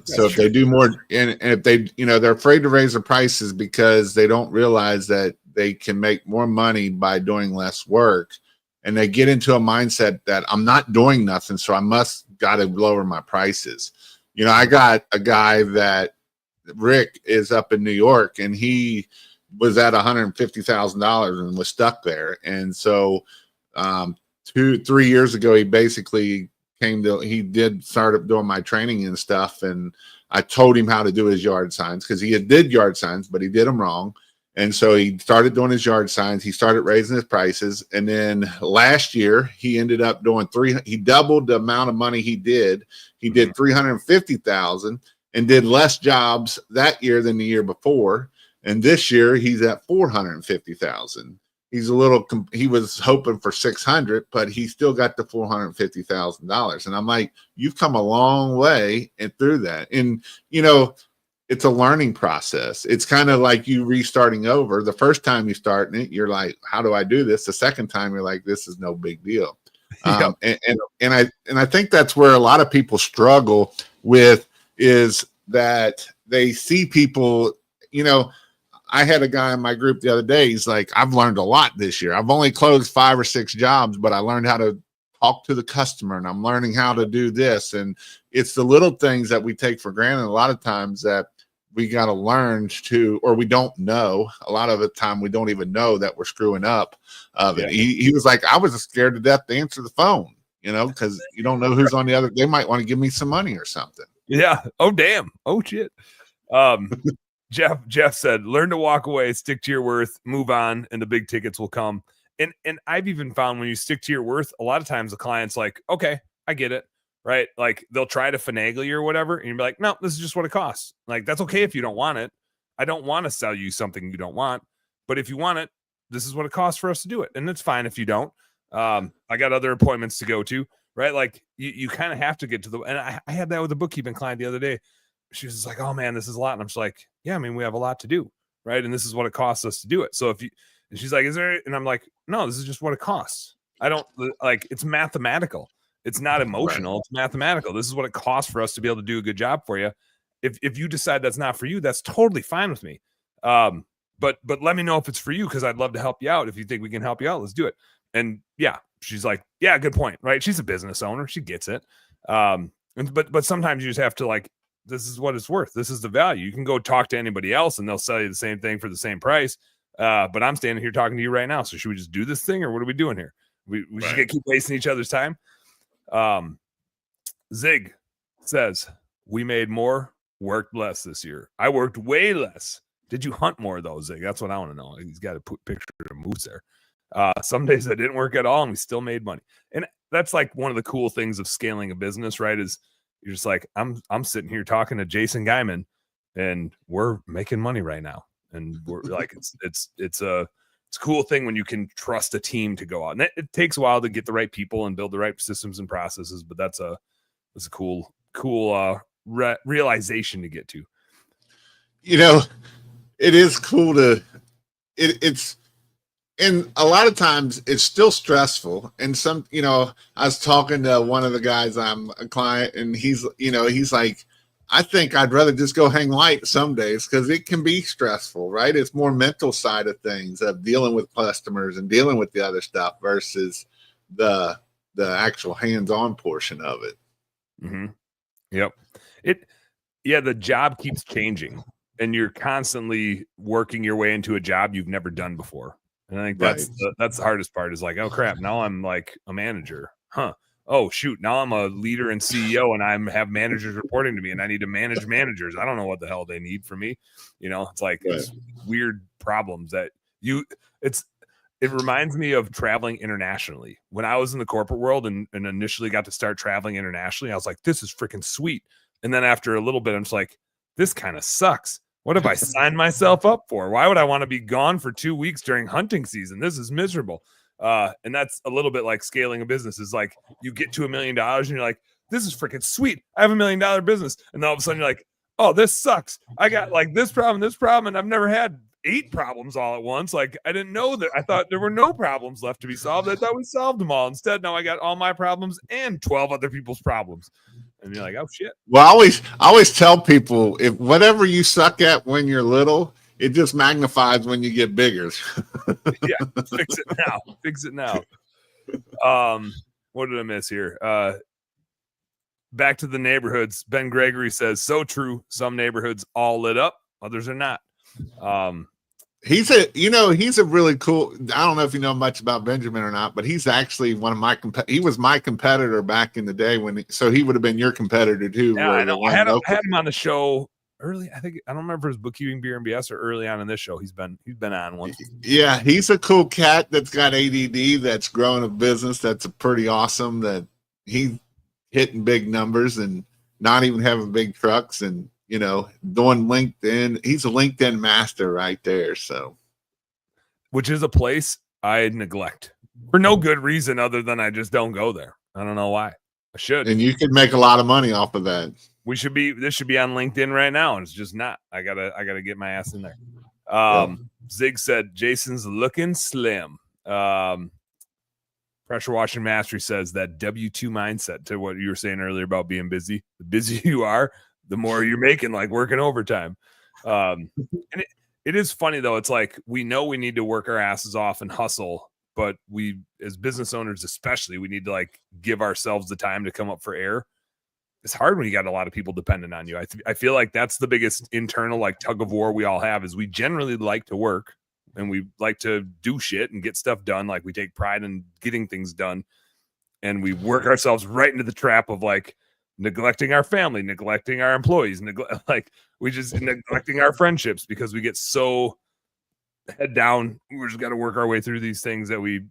So if they do more and if they, they're afraid to raise their prices because they don't realize that they can make more money by doing less work. And they get into a mindset that I'm not doing nothing, so I got to lower my prices. I got a guy that Rick is up in New York, and he was at $150,000 and was stuck there. And so 2-3 years ago, he basically he did start up doing my training and stuff. And I told him how to do his yard signs because he did yard signs, but he did them wrong. And so he started doing his yard signs. He started raising his prices. And then last year he ended up doing he doubled the amount of money he did. He did 350,000 and did less jobs that year than the year before. And this year he's at 450,000. He's he was hoping for 600, but he still got the $450,000. And I'm like, you've come a long way and through that. And, it's a learning process. It's kind of like you restarting over. The first time you start it, you're like, how do I do this? The second time you're like, this is no big deal. And I think that's where a lot of people struggle with, is that they see people, I had a guy in my group the other day. He's like, I've learned a lot this year. I've only closed 5 or 6 jobs, but I learned how to talk to the customer, and I'm learning how to do this. And it's the little things that we take for granted a lot of times that we got to learn to, or we don't know. A lot of the time we don't even know that we're screwing up. He was like, I was scared to death to answer the phone, because you don't know who's on the other. They might want to give me some money or something. Yeah. Oh, damn. Oh, shit. Jeff said, learn to walk away, stick to your worth, move on, and the big tickets will come. And I've even found when you stick to your worth, a lot of times the client's like, okay, I get it. Right? Like they'll try to finagle you or whatever. And you'll be like, no, this is just what it costs. Like, that's okay if you don't want it. I don't want to sell you something you don't want, but if you want it, this is what it costs for us to do it. And it's fine if you don't. I got other appointments to go to, right? Like you kind of have to get to and I had that with a bookkeeping client the other day. She was just like, oh man, this is a lot. And I'm just like, yeah, I mean, we have a lot to do. Right. And this is what it costs us to do it. So and she's like, is there, and I'm like, no, this is just what it costs. I don't it's mathematical. It's not emotional. Right. It's mathematical. This is what it costs for us to be able to do a good job for you. If you decide that's not for you, that's totally fine with me. But let me know if it's for you, because I'd love to help you out. If you think we can help you out, let's do it. And yeah, she's like, yeah, good point. Right? She's a business owner. She gets it. But sometimes you just have to this is what it's worth. This is the value. You can go talk to anybody else and they'll sell you the same thing for the same price. But I'm standing here talking to you right now. So should we just do this thing, or what are we doing here? We should keep wasting each other's time. Zig says, we made more, worked less this year. I worked way less. Did you hunt more though, Zig? That's what I want to know. He's got a picture of moose there. Some days I didn't work at all and we still made money. And that's like one of the cool things of scaling a business, right? Is you're just like, I'm sitting here talking to Jason Geiman and we're making money right now. And we're like, it's a cool thing when you can trust a team to go out. And it takes a while to get the right people and build the right systems and processes, but that's a cool realization to get to. It is cool it's, and a lot of times it's still stressful. And I was talking to one of the guys, I'm a client, and he's like, I think I'd rather just go hang light some days, because it can be stressful, right? It's more mental side of things, of dealing with customers and dealing with the other stuff versus the actual hands-on portion of it. Mm-hmm. Yep. The job keeps changing and you're constantly working your way into a job you've never done before. And I think that's the hardest part, is like, oh crap, now I'm like a manager. Huh. Oh shoot, now I'm a leader and CEO and I have managers reporting to me and I need to manage managers. I don't know what the hell they need from me. It's like these weird problems that it reminds me of traveling internationally. When I was in the corporate world and initially got to start traveling internationally, I was like, this is freaking sweet. And then after a little bit, I'm just like, this kind of sucks. What have I signed myself up for? Why would I want to be gone for 2 weeks during hunting season? This is miserable. And that's a little bit like scaling a business. Is like you get to $1 million and you're like, this is freaking sweet. I have $1 million business. And then all of a sudden you're like, oh, this sucks. I got like this problem, and I've never had 8 problems all at once. Like I didn't know that. I thought there were no problems left to be solved. I thought we solved them all. Instead, now I got all my problems and 12 other people's problems. And you're like, oh shit. Well, I always tell people, if whatever you suck at when you're little, it just magnifies when you get bigger. Yeah, fix it now. What did I miss here? Back to the neighborhoods. Ben Gregory says, so true. Some neighborhoods all lit up, others are not. He's a really cool, I don't know if you know much about Benjamin or not, but he's actually one of he was my competitor back in the day so he would have been your competitor too. Yeah, I know. I had him on the show early. I think I don't remember his bookkeeping beer and BS or early on in this show. He's been on once. Yeah, he's a cool cat that's got ADD that's growing a business that's pretty awesome. That he's hitting big numbers and not even having big trucks and doing LinkedIn. He's a LinkedIn master right there. So, which is a place I neglect for no good reason other than I just don't go there. I don't know why. I should. And you could make a lot of money off of that. This should be on LinkedIn right now, and it's just not. I gotta get my ass in there. Zig said Jason's looking slim. Pressure Washing Mastery says that W2 mindset, to what you were saying earlier about being busy. The busier you are, the more you're making, like working overtime. And it is funny though. It's like we know we need to work our asses off and hustle, but we, as business owners especially, we need to like give ourselves the time to come up for air. It's hard when you got a lot of people dependent on you. I feel like that's the biggest internal like tug of war we all have, is we generally like to work and we like to do shit and get stuff done. Like we take pride in getting things done, and we work ourselves right into the trap of like neglecting our family, neglecting our employees, neglecting our friendships because we get so head down. We're just got to work our way through these things that we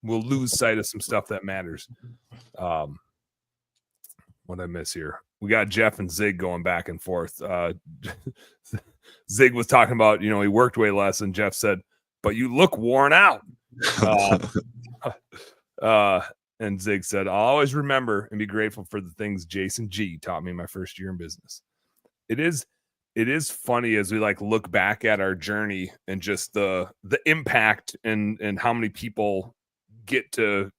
will lose sight of some stuff that matters. What I miss here? We got Jeff and Zig going back and forth. Zig was talking about, he worked way less, and Jeff said, "But you look worn out." And Zig said, "I'll always remember and be grateful for the things Jason G taught me my first year in business." It is funny as we like look back at our journey and just the impact and how many people get to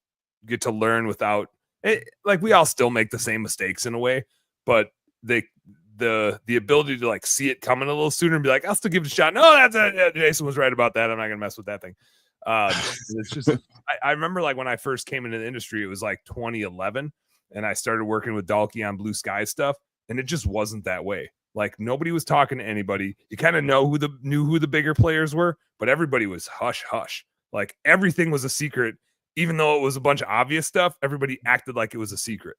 learn without it. Like we all still make the same mistakes in a way, but the ability to like see it coming a little sooner and be like, I'll still give it a shot. No, Jason was right about that. I'm not gonna mess with that thing. It's just I remember like when I first came into the industry, it was like 2011, and I started working with Dalkey on Blue Sky stuff, and it just wasn't that way. Like nobody was talking to anybody. You kind of knew who the bigger players were, but everybody was hush hush. Like everything was a secret, even though it was a bunch of obvious stuff. Everybody acted like it was a secret,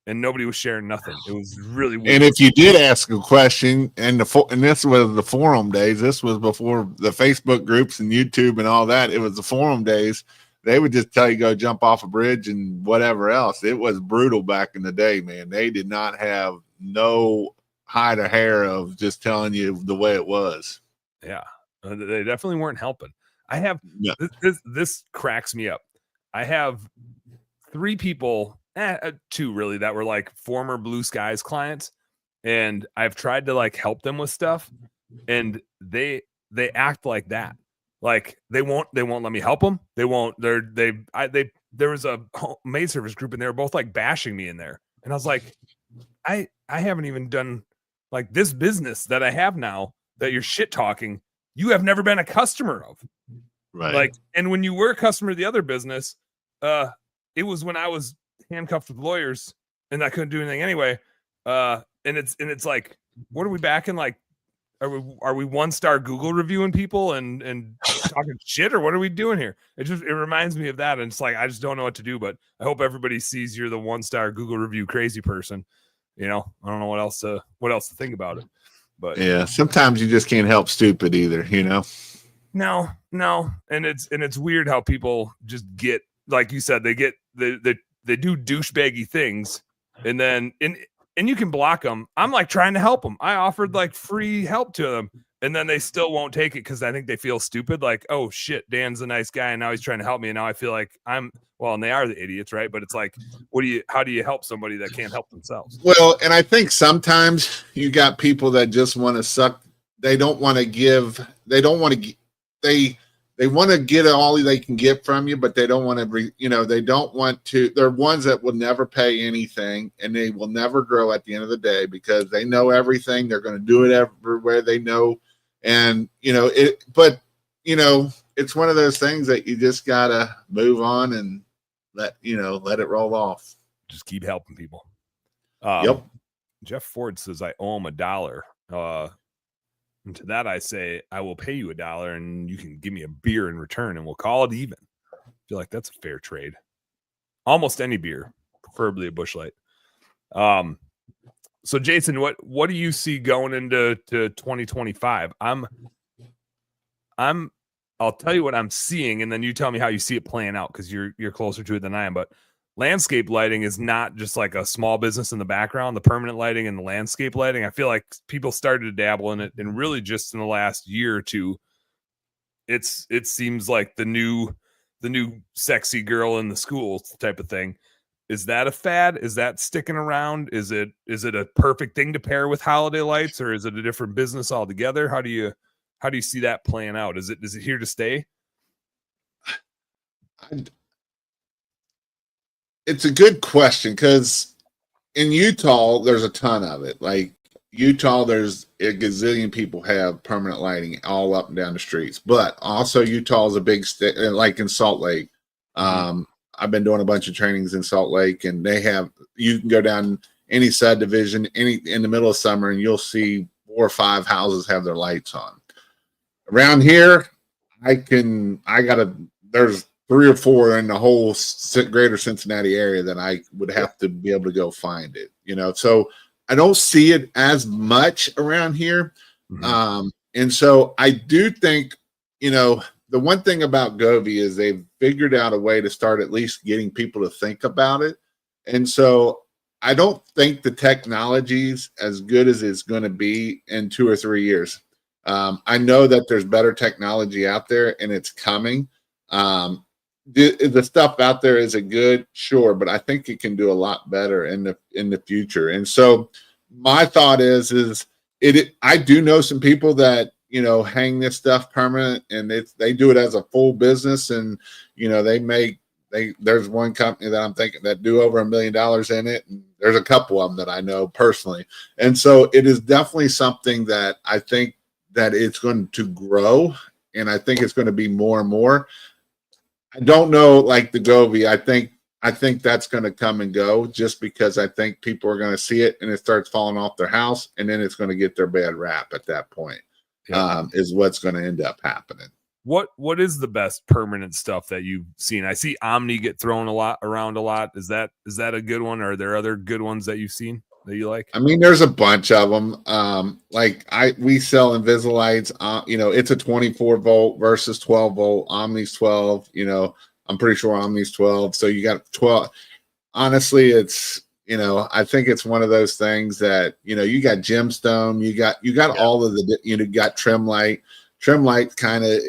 and nobody was sharing nothing. It was really weird. And if you did ask a question, and this was the forum days, this was before the Facebook groups and YouTube and all that. It was the forum days. They would just tell you go jump off a bridge and whatever else. It was brutal back in the day, man. They did not have no hide or hair of just telling you the way it was. Yeah, they definitely weren't helping. I have this cracks me up. I have 3 people, 2 really, that were like former Blue Skies clients, and I've tried to like help them with stuff, and they act like that. Like they won't let me help them. They won't. There was a maid service group, and they were both like bashing me in there, and I was like, I haven't even done like this business that I have now that you're shit talking. You have never been a customer of. Right. Like, and when you were a customer of the other business, it was when I was handcuffed with lawyers and I couldn't do anything anyway. And it's like, what are we back in? Like, are we 1-star Google reviewing people and talking shit, or what are we doing here? It reminds me of that. And it's like, I just don't know what to do, but I hope everybody sees you're the 1-star Google review crazy person. I don't know what else to think about it, but yeah, sometimes you just can't help stupid either, No. And it's weird how people just get, like you said, they do douchebaggy things, and then and you can block them. I'm like trying to help them. I offered like free help to them, and then they still won't take it because I think they feel stupid. Like, oh shit, Dan's a nice guy, and now he's trying to help me, and now I feel like and they are the idiots, right? But it's like, how do you help somebody that can't help themselves? Well, and I think sometimes you got people that just want to suck. They don't want to give. They don't want to. They want to get all they can get from you, but they don't want to, they don't want to. They're ones that will never pay anything, and they will never grow at the end of the day because they know everything. They're going to do it everywhere they know. And, but it's one of those things that you just got to move on and let it roll off. Just keep helping people. Yep. Jeff Ford says, I owe him $1. And to that, I say, I will pay you $1 and you can give me a beer in return and we'll call it even. I feel like that's a fair trade. Almost any beer, preferably a Busch Light. So Jason, what do you see going into 2025? I'll tell you what I'm seeing, and then you tell me how you see it playing out, because you're closer to it than I am. But landscape lighting is not just like a small business in the background. The permanent lighting and the landscape lighting, I feel like people started to dabble in it, and really just in the last year or two, it seems like the new sexy girl in the school type of thing. Is that a fad? Is that sticking around? Is it a perfect thing to pair with holiday lights, or is it a different business altogether? How do you see that playing out? Is it here to stay? It's a good question, because in Utah, there's a ton of it. Like Utah, there's a gazillion people have permanent lighting all up and down the streets. But also Utah is a big state, like in Salt Lake. I've been doing a bunch of trainings in Salt Lake, and you can go down any subdivision in the middle of summer, and you'll see 4 or 5 houses have their lights on. Around here, there's 3 or 4 in the whole greater Cincinnati area that I would have to be able to go find it, so I don't see it as much around here. And so I do think, the one thing about Govee is they've figured out a way to start at least getting people to think about it. And so I don't think the technology's as good as it's going to be in 2 or 3 years. I know that there's better technology out there, and it's coming. The stuff out there, is it good? Sure, but I think it can do a lot better in the future. And so my thought is I do know some people that hang this stuff permanent, and they do it as a full business, and there's one company that I'm thinking that do over $1 million in it, and there's a couple of them that I know personally. And so it is definitely something that I think that it's going to grow, and I think it's going to be more and more. I don't know, like the Govee, I think that's going to come and go, just because I think people are going to see it and it starts falling off their house, and then it's going to get their bad rap at that point. Is what's going to end up happening. What is the best permanent stuff that you've seen? I see Omni get thrown around a lot. Is that a good one? Or are there other good ones that you've seen that you like? I mean, there's a bunch of them. We sell Invisilights. It's a 24 volt versus 12 volt. Omni's 12. I'm pretty sure Omni's 12. So you got 12. Honestly, it's I think it's one of those things that you got gemstone. You got all of the you got trim light. Trim light kind of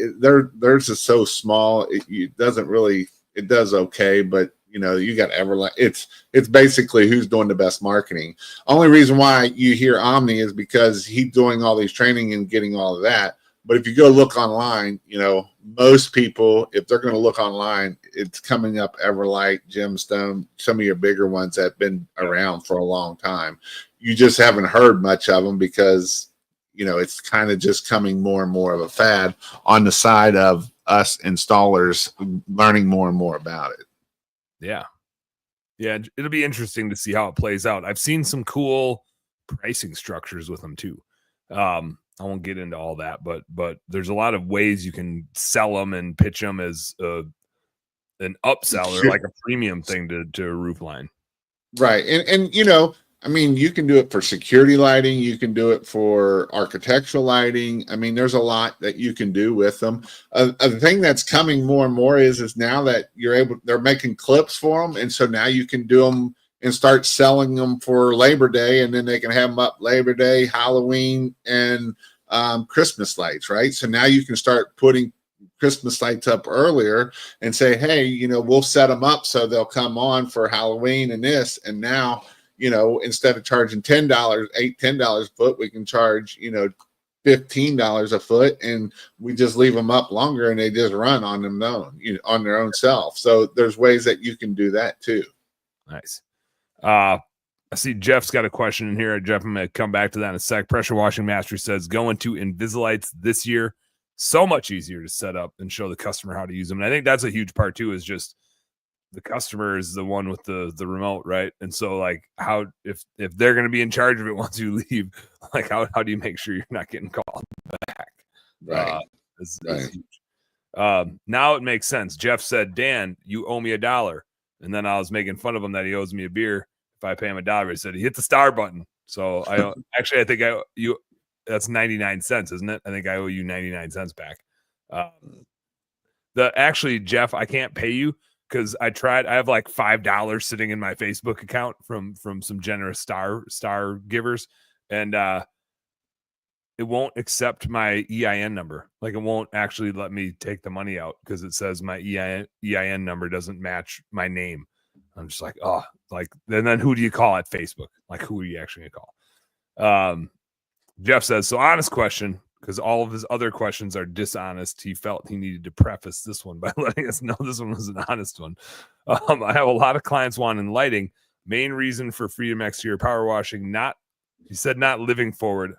theirs is so small. It doesn't really. It does okay, but you got Everlight. It's basically who's doing the best marketing. Only reason why you hear Omni is because he's doing all these training and getting all of that. But if you go look online, most people, if they're going to look online, it's coming up Everlight, Gemstone, some of your bigger ones that have been around for a long time. You just haven't heard much of them because, it's kind of just coming more and more of a fad on the side of us installers learning more and more about it. Yeah. Yeah. It'll be interesting to see how it plays out. I've seen some cool pricing structures with them too. I won't get into all that, but there's a lot of ways you can sell them and pitch them as an upsell or like a premium thing to a roof line. Right. And you can do it for security lighting. You can do it for architectural lighting. I mean, there's a lot that you can do with them. A thing that's coming more and more is now that they're making clips for them. And so now you can do them and start selling them for Labor Day, and then they can have them up Labor Day, Halloween, and Christmas lights, right? So now you can start putting Christmas lights up earlier and say, hey, we'll set them up so they'll come on for Halloween and this. And now, instead of charging $10 a foot, we can charge, $15 a foot, and we just leave them up longer and they just run on on their own self. So there's ways that you can do that too. Nice. I see Jeff's got a question in here. Jeff, I'm going to come back to that in a sec. Pressure Washing Master says, going to Invisilights this year, so much easier to set up and show the customer how to use them. And I think that's a huge part too, is just the customer is the one with the remote, right? And so like if they're going to be in charge of it once you leave, like how do you make sure you're not getting called back? Right. Is huge. Now it makes sense. Jeff said, Dan, you owe me $1. And then I was making fun of him that he owes me a beer if I pay him $1. He said he hit the star button. So I think that's 99 cents, isn't it? I think I owe you 99 cents back. Actually, Jeff, I can't pay you because I tried. I have like $5 sitting in my Facebook account from some generous star givers, and it won't accept my EIN number. Like, it won't actually let me take the money out because it says my EIN number doesn't match my name. I'm just like, oh, like, and then who do you call at Facebook? Like, who are you actually gonna call? Jeff says, so honest question, because all of his other questions are dishonest. He felt he needed to preface this one by letting us know this one was an honest one. I have a lot of clients wanting lighting. Main reason for Freedom Exterior Power Washing, he said not living forward.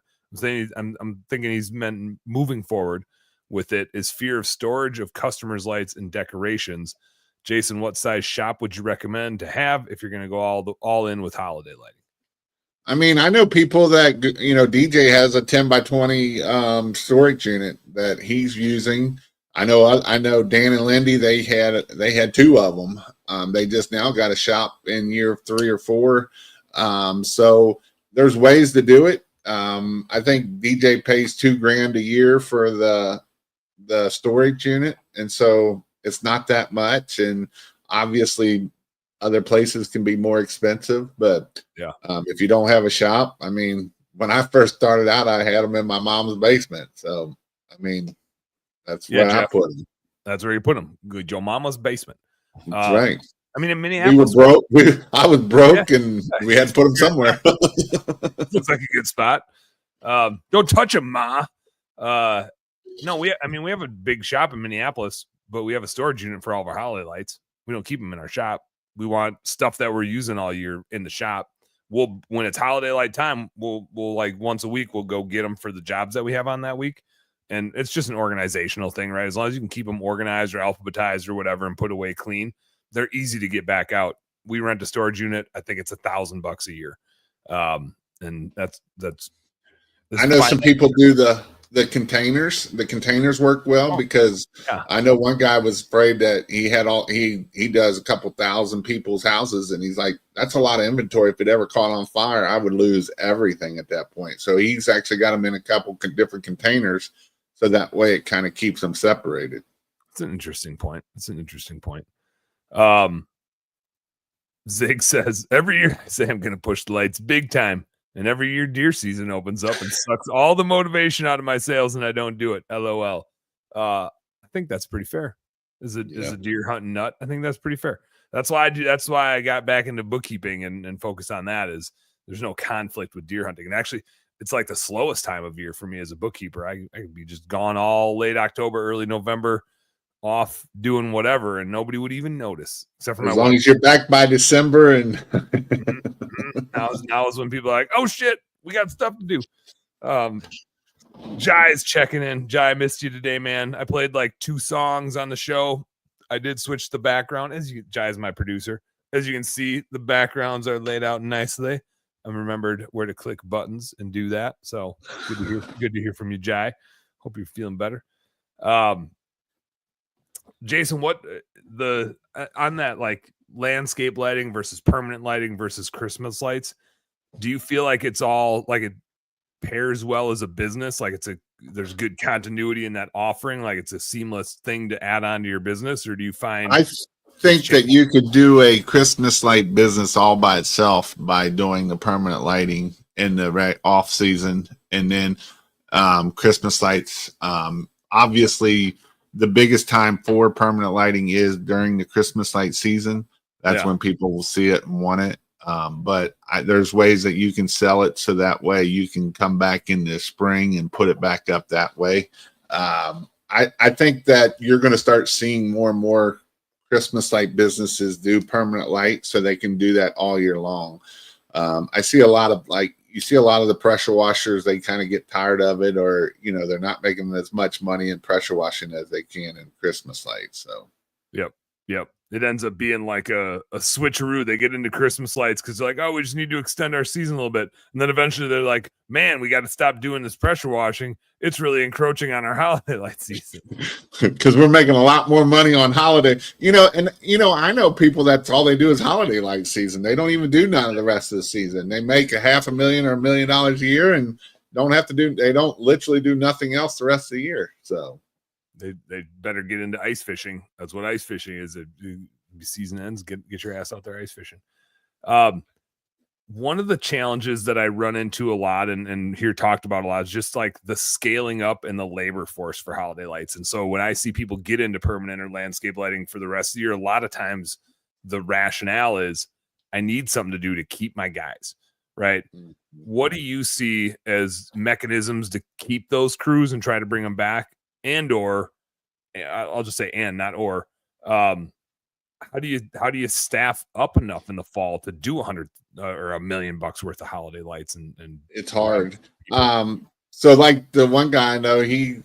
I'm thinking he's meant moving forward with it, is fear of storage of customers' lights and decorations. Jason, what size shop would you recommend to have if you're going to go all in with holiday lighting? I mean, I know people that, DJ has a 10 by 20 storage unit that he's using. I know Dan and Lindy, they had two of them. They just now got a shop in year 3 or 4. So there's ways to do it. I think DJ pays $2,000 a year for the storage unit, and so it's not that much. And obviously, other places can be more expensive. But yeah, if you don't have a shop, I mean, when I first started out, I had them in my mom's basement. So I mean, that's where Jeff, I put them. That's where you put them. Good, your mama's basement. That's right. I mean, in Minneapolis, we were broke. I was broke, and we had to put them somewhere. Looks like a good spot. Don't touch them, Ma. No, we have a big shop in Minneapolis, but we have a storage unit for all of our holiday lights. We don't keep them in our shop. We want stuff that we're using all year in the shop. When it's holiday light time, we'll like once a week, we'll go get them for the jobs that we have on that week. And it's just an organizational thing, right? As long as you can keep them organized or alphabetized or whatever and put away clean, they're easy to get back out. We rent a storage unit. I think it's $1,000 a year. And that's I know some people do the containers. The containers work well because I know one guy was afraid that he does a couple thousand people's houses, and he's like, that's a lot of inventory. If it ever caught on fire, I would lose everything at that point. So he's actually got them in a couple different containers, so that way it kind of keeps them separated. It's an interesting point. Zig says, every year I say I'm going to push the lights big time, and every year deer season opens up and sucks all the motivation out of my sales, and I don't do it. LOL. I think that's pretty fair. Is a deer hunting nut? I think that's pretty fair. That's why I got back into bookkeeping and focus on that. Is there's no conflict with deer hunting, and actually it's like the slowest time of year for me as a bookkeeper. I could be just gone all late October, early November, off doing whatever, and nobody would even notice, except for as long as you're back by December. And now is when people are like, oh shit, we got stuff to do. Jai is checking in. Jai, I missed you today, man. I played like 2 songs on the show. I did switch the background. Jai is my producer. As you can see, the backgrounds are laid out nicely. I remembered where to click buttons and do that. So good to hear from you, Jai. Hope you're feeling better. Jason, what on that, like, landscape lighting versus permanent lighting versus Christmas lights, do you feel like it's all like it pairs well as a business? Like there's good continuity in that offering, like it's a seamless thing to add on to your business? Or do you find I think that you could do a Christmas light business all by itself by doing the permanent lighting in the off season, and then Christmas lights, obviously the biggest time for permanent lighting is during the Christmas light season. That's when people will see it and want it. But there's ways that you can sell it so that way you can come back in the spring and put it back up that way. I think that you're going to start seeing more and more Christmas light businesses do permanent light so they can do that all year long. I see a lot of the pressure washers, they kind of get tired of it, or, they're not making as much money in pressure washing as they can in Christmas lights. So, Yep. it ends up being like a switcheroo. They get into Christmas lights because they're like, oh, we just need to extend our season a little bit. And then eventually they're like, man, we got to stop doing this pressure washing. It's really encroaching on our holiday light season. Because we're making a lot more money on holiday. I know people that's all they do is holiday light season. They don't even do none of the rest of the season. They make $500,000 or $1 million a year and they don't literally do nothing else the rest of the year. So they better get into ice fishing. That's what ice fishing is. The season ends, get your ass out there ice fishing. One of the challenges that I run into a lot and here talked about a lot is just like the scaling up and the labor force for holiday lights. And so when I see people get into permanent or landscape lighting for the rest of the year, a lot of times the rationale is I need something to do to keep my guys, right? What do you see as mechanisms to keep those crews and try to bring them back? And or I'll just say and not or how do you staff up enough in the fall to do 100 or $1 million worth of holiday lights and it's hard. So like the one guy I know, he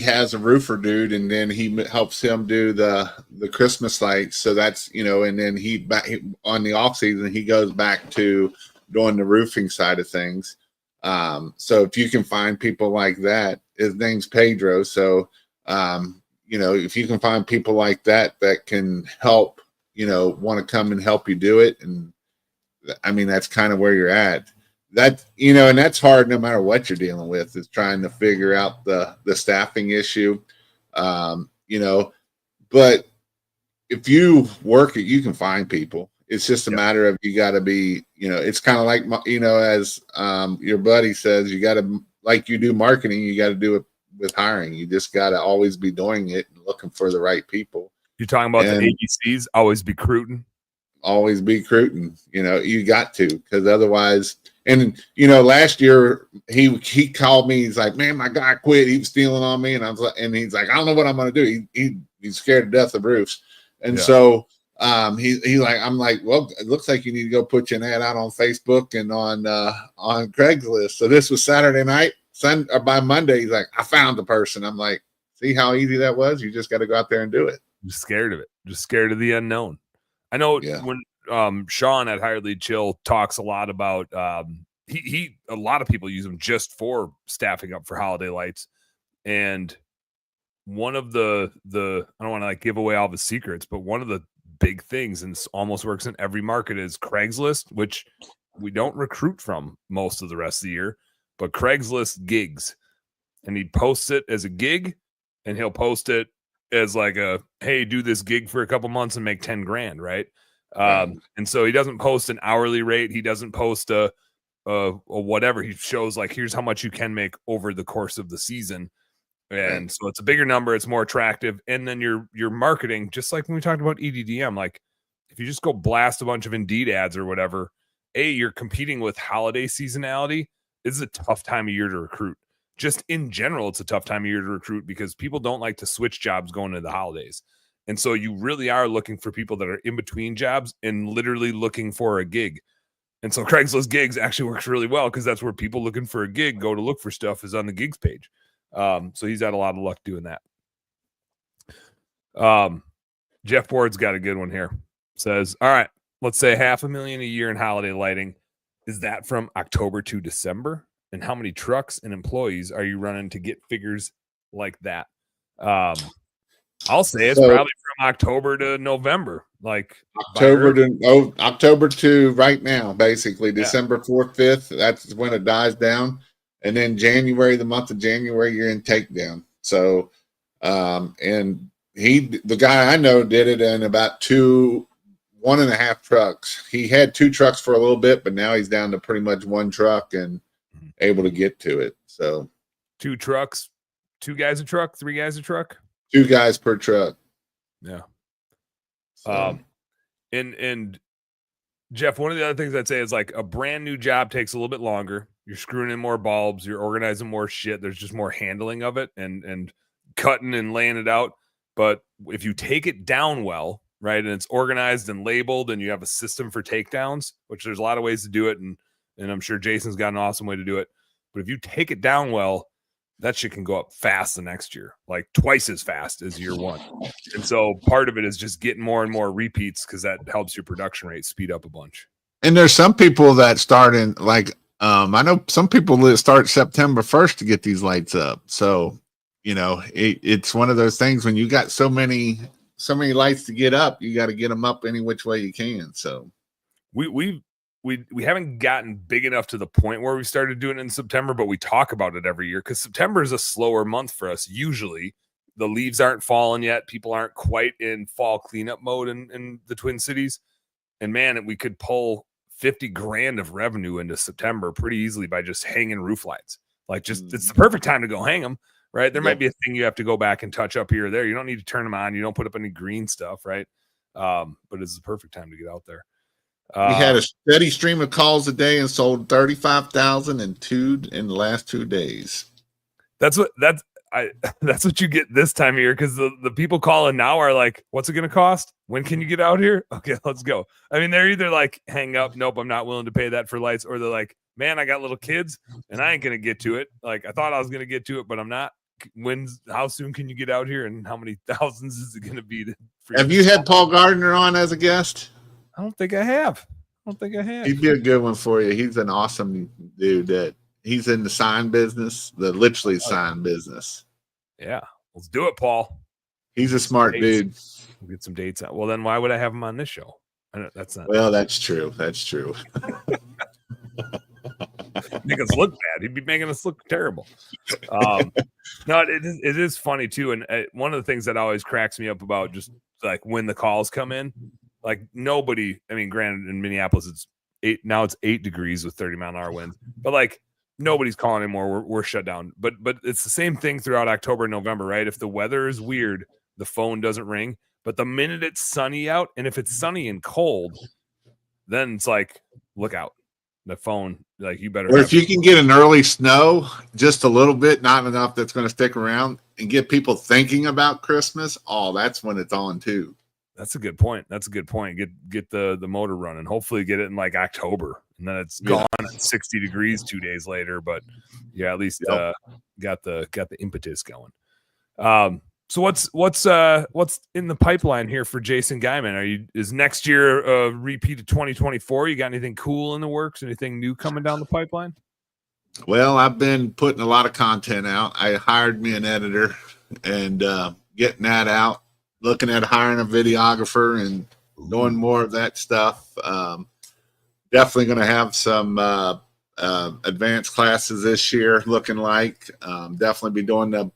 has a roofer dude, and then he helps him do the Christmas lights. So that's and then he on the off season he goes back to doing the roofing side of things. So if you can find people like that, his name's Pedro. So, if you can find people like that can help, want to come and help you do it. And I mean, that's kind of where you're at. That, and that's hard no matter what you're dealing with, is trying to figure out the staffing issue. But if you work it, you can find people. It's just a matter of you got to be, it's kind of like, as your buddy says, you got to, like you do marketing, you got to do it with hiring. You just got to always be doing it and looking for the right people. You're talking about the ABCs, always be recruiting. Always be recruiting. You got to, because otherwise, and last year he called me. He's like, man, my guy quit. He was stealing on me. And I was like, and he's like, I don't know what I'm going to do. He's scared to death of roofs. And so, he's like, I'm like, well, it looks like you need to go put your ad out on Facebook and on Craigslist. So this was Saturday night. By Monday, he's like, I found the person. I'm like, see how easy that was? You just got to go out there and do it. Just scared of it. Just scared of the unknown. I know when Sean at Hired Lead Chill talks a lot about he a lot of people use them just for staffing up for holiday lights. And one of the I don't want to like give away all the secrets, but one of the big things, and almost works in every market, is Craigslist, which we don't recruit from most of the rest of the year, but Craigslist gigs. And he posts it as a gig, and he'll post it as like a, hey, do this gig for a couple months and make 10 grand. Right. And so he doesn't post an hourly rate. He doesn't post a whatever. He shows like, here's how much you can make over the course of the season. And so it's a bigger number. It's more attractive. And then your marketing, just like when we talked about EDDM, like if you just go blast a bunch of Indeed ads or whatever, you're competing with holiday seasonality. This is a tough time of year to recruit. Just in general, it's a tough time of year to recruit because people don't like to switch jobs going into the holidays. And so you really are looking for people that are in between jobs and literally looking for a gig. And so Craigslist gigs actually works really well because that's where people looking for a gig go to look for stuff, is on the gigs page. So he's had a lot of luck doing that. Jeff Ward's got a good one here. Says, all right, let's say $500,000 a year in holiday lighting. Is that from October to December? And how many trucks and employees are you running to get figures like that? I'll say it's probably from October to November, like October to right now, basically December 4th, 5th. That's when it dies down. And then January, the month of January, you're in takedown. So, and the guy I know did it in about 1.5 trucks. He had 2 trucks for a little bit, but now he's down to pretty much 1 truck and able to get to it. So 2 trucks, 2 guys a truck, 3 guys a truck, 2 guys per truck. Yeah. So. And Jeff, one of the other things I'd say is like a brand new job takes a little bit longer. You're screwing in more bulbs, you're organizing more shit. There's just more handling of it and cutting and laying it out. But if you take it down well, right, and it's organized and labeled and you have a system for takedowns, which there's a lot of ways to do it, and I'm sure Jason's got an awesome way to do it. But if you take it down well, that shit can go up fast the next year, like twice as fast as year one. And so part of it is just getting more and more repeats because that helps your production rate speed up a bunch. And there's some people that start in like, I know some people that start September 1st to get these lights up. So, you know, it's one of those things when you got so many lights to get up, you got to get them up any which way you can. So we haven't gotten big enough to the point where we started doing it in September, but we talk about it every year because September is a slower month for us. Usually the leaves aren't falling yet. People aren't quite in fall cleanup mode in the Twin Cities. And man, we could pull 50 grand of revenue into September pretty easily by just hanging roof lights. Like just, it's the perfect time to go hang them, right? There might be a thing you have to go back and touch up here or there. You don't need to turn them on. You don't put up any green stuff, right? But it's the perfect time to get out there. We had a steady stream of calls a day and sold 35,000 in the last 2 days. That's what you get this time of year because the people calling now are like, what's it going to cost? When can you get out here? Okay, let's go. I mean, they're either like, hang up, nope, I'm not willing to pay that for lights, or they're like, man, I got little kids and I ain't going to get to it. Like, I thought I was going to get to it, but I'm not. How soon can you get out here and how many thousands is it going to be? Have you had Paul Gardner on as a guest? I don't think I have. He'd be a good one for you. He's an awesome dude that he's in the sign business, the sign business. Yeah. Let's do it, Paul. He's a smart dude. We'll get some dates out. Well, then why would I have him on this show? That's not. Well, that's true. That's true. Make us look bad. He'd be making us look terrible. No, it is funny too. And one of the things that always cracks me up about just like when the calls come in, like nobody, I mean, granted in Minneapolis, it's 8 degrees with 30-mile-an-hour winds, but like nobody's calling anymore. We're shut down, but it's the same thing throughout October and November, right? If the weather is weird, the phone doesn't ring, but the minute it's sunny out, and if it's sunny and cold, then it's like, look out. The phone, like you better. Or if you can get an early snow, just a little bit, not enough that's going to stick around, and get people thinking about Christmas. Oh, that's when it's on too. That's a good point. Get the motor running. Hopefully, get it in like October, and then it's gone at 60 degrees 2 days later. But yeah, at least got the impetus going. So what's in the pipeline here for Jason Geiman? Is next year a repeat of 2024? You got anything cool in the works? Anything new coming down the pipeline? Well, I've been putting a lot of content out. I hired me an editor and getting that out, looking at hiring a videographer and doing more of that stuff. Definitely going to have some advanced classes this year looking like. Definitely be doing the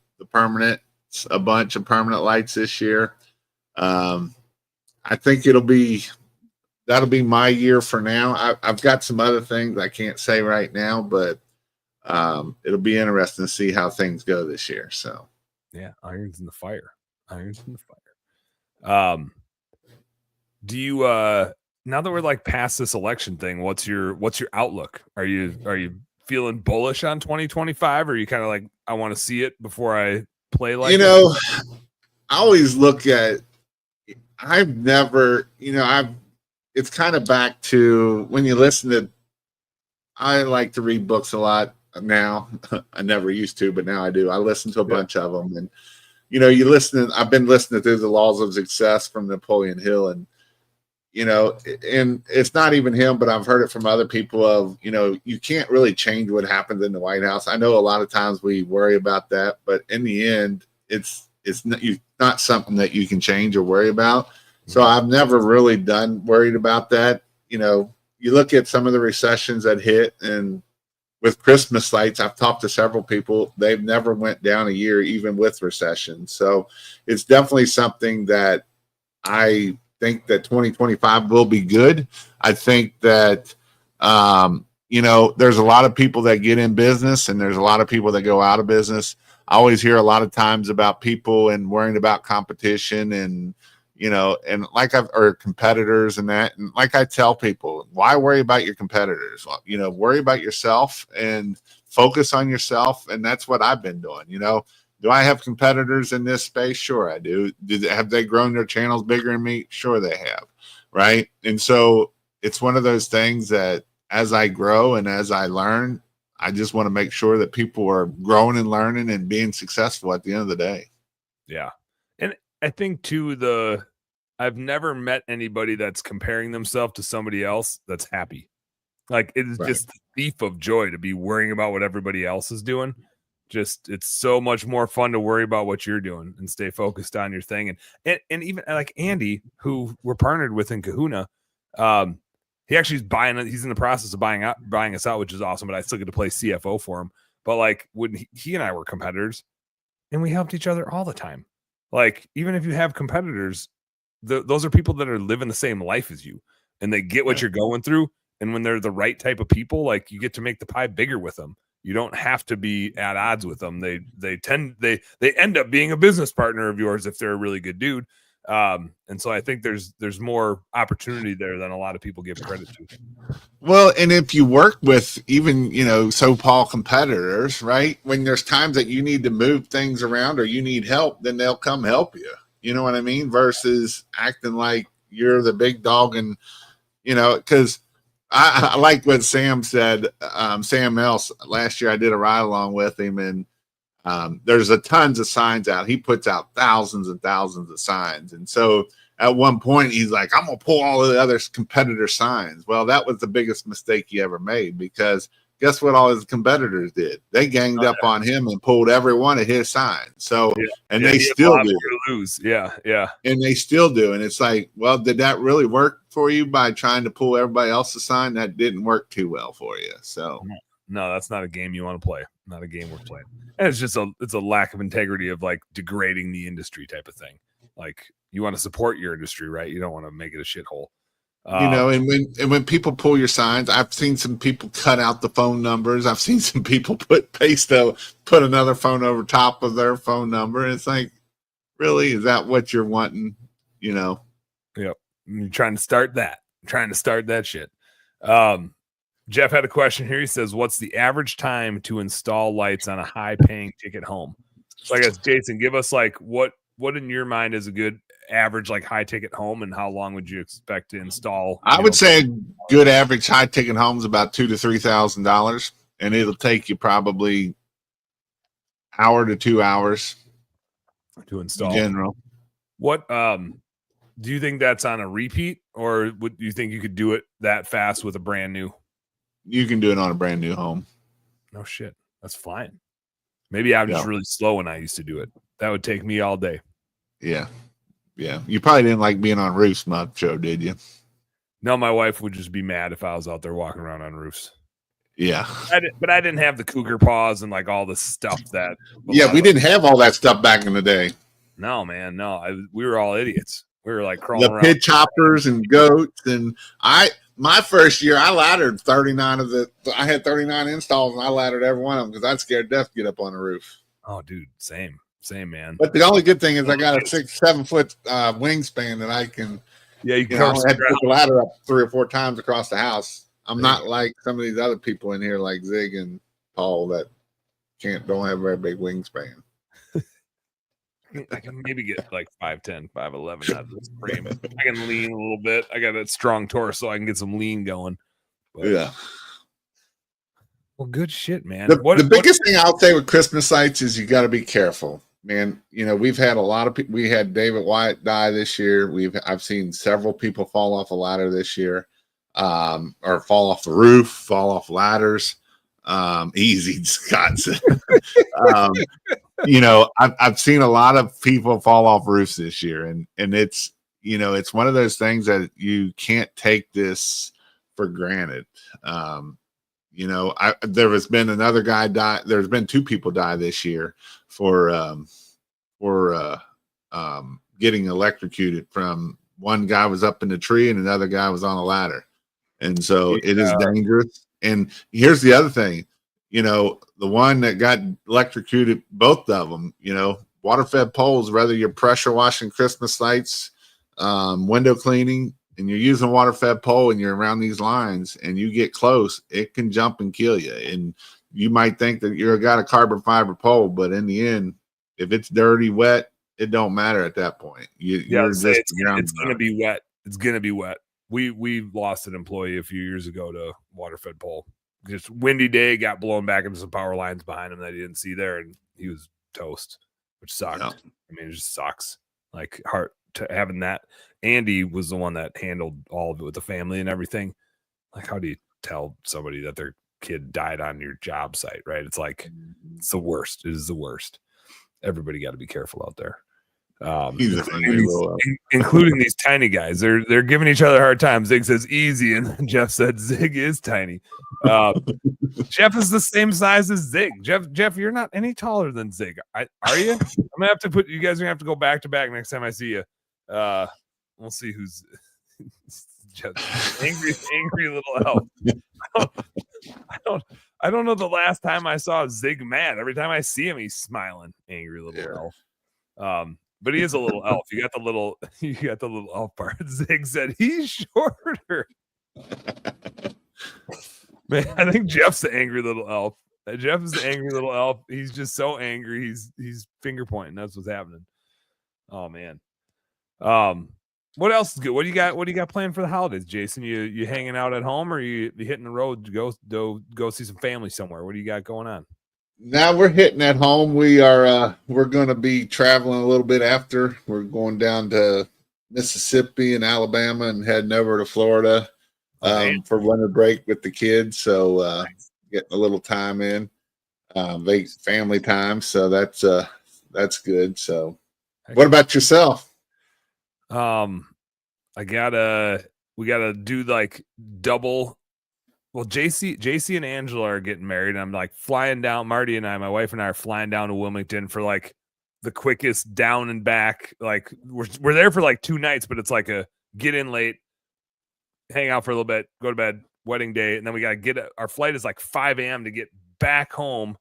a bunch of permanent lights this year. I think that'll be my year for now. I've got some other things I can't say right now, but it'll be interesting to see how things go this year. So yeah, irons in the fire. Do you now that we're like past this election thing, what's your outlook? Are you feeling bullish on 2025, or are you kind of like, I want to see it before I play like I always look at it's kind of back to when you listen to, I like to read books a lot now. I never used to, but now I do. I listen to a bunch of them, and I've been listening to The Laws of Success from Napoleon Hill, and and it's not even him, but I've heard it from other people of, you can't really change what happens in the White House. I know a lot of times we worry about that, but in the end, it's not something that you can change or worry about. So I've never really worried about that. You look at some of the recessions that hit, and with Christmas lights, I've talked to several people. They've never went down a year, even with recession. So it's definitely something that I think that 2025 will be good. I think that, there's a lot of people that get in business and there's a lot of people that go out of business. I always hear a lot of times about people and worrying about competition and, and or competitors and that. And like I tell people, why worry about your competitors? Worry about yourself and focus on yourself. And that's what I've been doing. Do I have competitors in this space? Sure, I do. Have they grown their channels bigger than me? Sure, they have. Right. And so it's one of those things that as I grow and as I learn, I just want to make sure that people are growing and learning and being successful at the end of the day. Yeah. And I think too, I've never met anybody that's comparing themselves to somebody else that's happy. Like it is just the thief of joy to be worrying about what everybody else is doing. Just it's so much more fun to worry about what you're doing and stay focused on your thing. And even like Andy, who we're partnered with in Kahuna, he actually is he's in the process of buying us out, which is awesome, but I still get to play CFO for him. But like when he and I were competitors and we helped each other all the time. Like even if you have competitors, those are people that are living the same life as you and they get what you're going through. And when they're the right type of people, like you get to make the pie bigger with them. You don't have to be at odds with them. They end up being a business partner of yours if they're a really good dude. And so I think there's more opportunity there than a lot of people give credit to. Well, and if you work with even, so-called competitors, right? When there's times that you need to move things around or you need help, then they'll come help you. You know what I mean? Versus acting like you're the big dog and, because I like what Sam said. Sam Else last year, I did a ride along with him, and there's tons of signs out. He puts out thousands and thousands of signs, and so at one point he's like, "I'm gonna pull all of the other competitor signs." Well, that was the biggest mistake he ever made because guess what? All his competitors did. They ganged up on him and pulled every one of his signs. So, and they still do. Lose. Yeah. And they still do. And it's like, well, did that really work for you by trying to pull everybody else's sign? That didn't work too well for you. So, no, that's not a game you want to play. Not a game worth playing. And it's just a lack of integrity of like degrading the industry type of thing. Like you want to support your industry, right? You don't want to make it a shithole. And when people pull your signs, I've seen some people cut out the phone numbers. I've seen some people put another phone over top of their phone number. And it's like, really, is that what you're wanting? Yep. You're trying to start that shit. Jeff had a question here. He says, "What's the average time to install lights on a high-paying ticket home?" So I guess Jason, give us like what in your mind is a good average like high ticket home and how long would you expect to install? I would say a good average high ticket home is about $2,000 to $3,000 and it'll take you probably hour to 2 hours to install in general. What do you think that's on a repeat or would you think you could do it that fast with a brand new? You can do it on a brand new home. No shit. That's fine. Maybe I'm just really slow when I used to do it. That would take me all day. Yeah. You probably didn't like being on roofs much, Joe, did you? No, my wife would just be mad if I was out there walking around on roofs. Yeah. But I didn't have the cougar paws and like all the stuff that. Yeah, we didn't have all that stuff back in the day. No, man. No, we were all idiots. We were like crawling around. The pitch hoppers and goats. And my first year, I laddered 39 I had 39 installs and I laddered every one of them because I'd scared death to get up on the roof. Oh, dude. Same, man. But the only good thing is I got a 6-7 foot wingspan that I can. Yeah, I had to put the ladder up 3 or 4 times across the house. I'm not like some of these other people in here, like Zig and Paul, that don't have a very big wingspan. I can maybe get like 5'10", 5'11" out of this frame. I can lean a little bit. I got a strong torso, so I can get some lean going. But, yeah. Well, good shit, man. The biggest thing I'll say with Christmas lights is you got to be careful, man. We've had a lot of people. We had David Wyatt die this year. I've seen several people fall off a ladder this year, or fall off the roof, fall off ladders. Easy, Scott said. I've seen a lot of people fall off roofs this year, and it's it's one of those things that you can't take this for granted. There has been another guy die. There's been 2 people die this year for getting electrocuted from one guy was up in the tree and another guy was on a ladder. And so it is dangerous. And here's the other thing, the one that got electrocuted, both of them, water fed poles, whether you're pressure washing Christmas lights, window cleaning, and you're using a water fed pole and you're around these lines and you get close, it can jump and kill you. And you might think that you've got a carbon fiber pole, but in the end, if it's dirty, wet, it don't matter at that point. It's going to be wet. It's going to be wet. We lost an employee a few years ago to water fed pole. just windy day, got blown back into some power lines behind him that he didn't see there, and he was toast, which sucked. Yeah. I mean, it just sucks. Like, hard to having that. Andy was the one that handled all of it with the family and everything. Like, how do you tell somebody that their kid died on your job site, right? It's like, it's the worst. It is the worst. Everybody got to be careful out there. Including these tiny guys. They're giving each other a hard time. Zig says easy, and Jeff said Zig is tiny. Jeff is the same size as Zig. Jeff, you're not any taller than Zig. Are you? I'm gonna have to put you guys are gonna have to go back to back next time I see you. We'll see who's Jeff's angry little elf. I don't know the last time I saw Zig mad. Every time I see him, he's smiling. Angry little elf. But he is a little elf. You got the little elf part. Zig said he's shorter. Man, I think Jeff's the angry little elf. Jeff is the angry little elf. He's just so angry. He's finger pointing. That's what's happening. Oh man. What else is good? What do you got planned for the holidays, Jason? You hanging out at home, or you hitting the road to go see some family somewhere? What do you got going on? Now we're hitting at home. We're going to be traveling a little bit after. We're going down to Mississippi and Alabama and heading over to Florida for winter break with the kids. So getting a little time in, family time. So that's good. So what about yourself? We gotta do like double. Well, JC and Angela are getting married. And I'm like flying down. Marty and my wife and I are flying down to Wilmington for like the quickest down and back. Like we're there for like 2 nights, but it's like a get in late, hang out for a little bit, go to bed, wedding day, and then we gotta our flight is like 5 a.m. to get back home.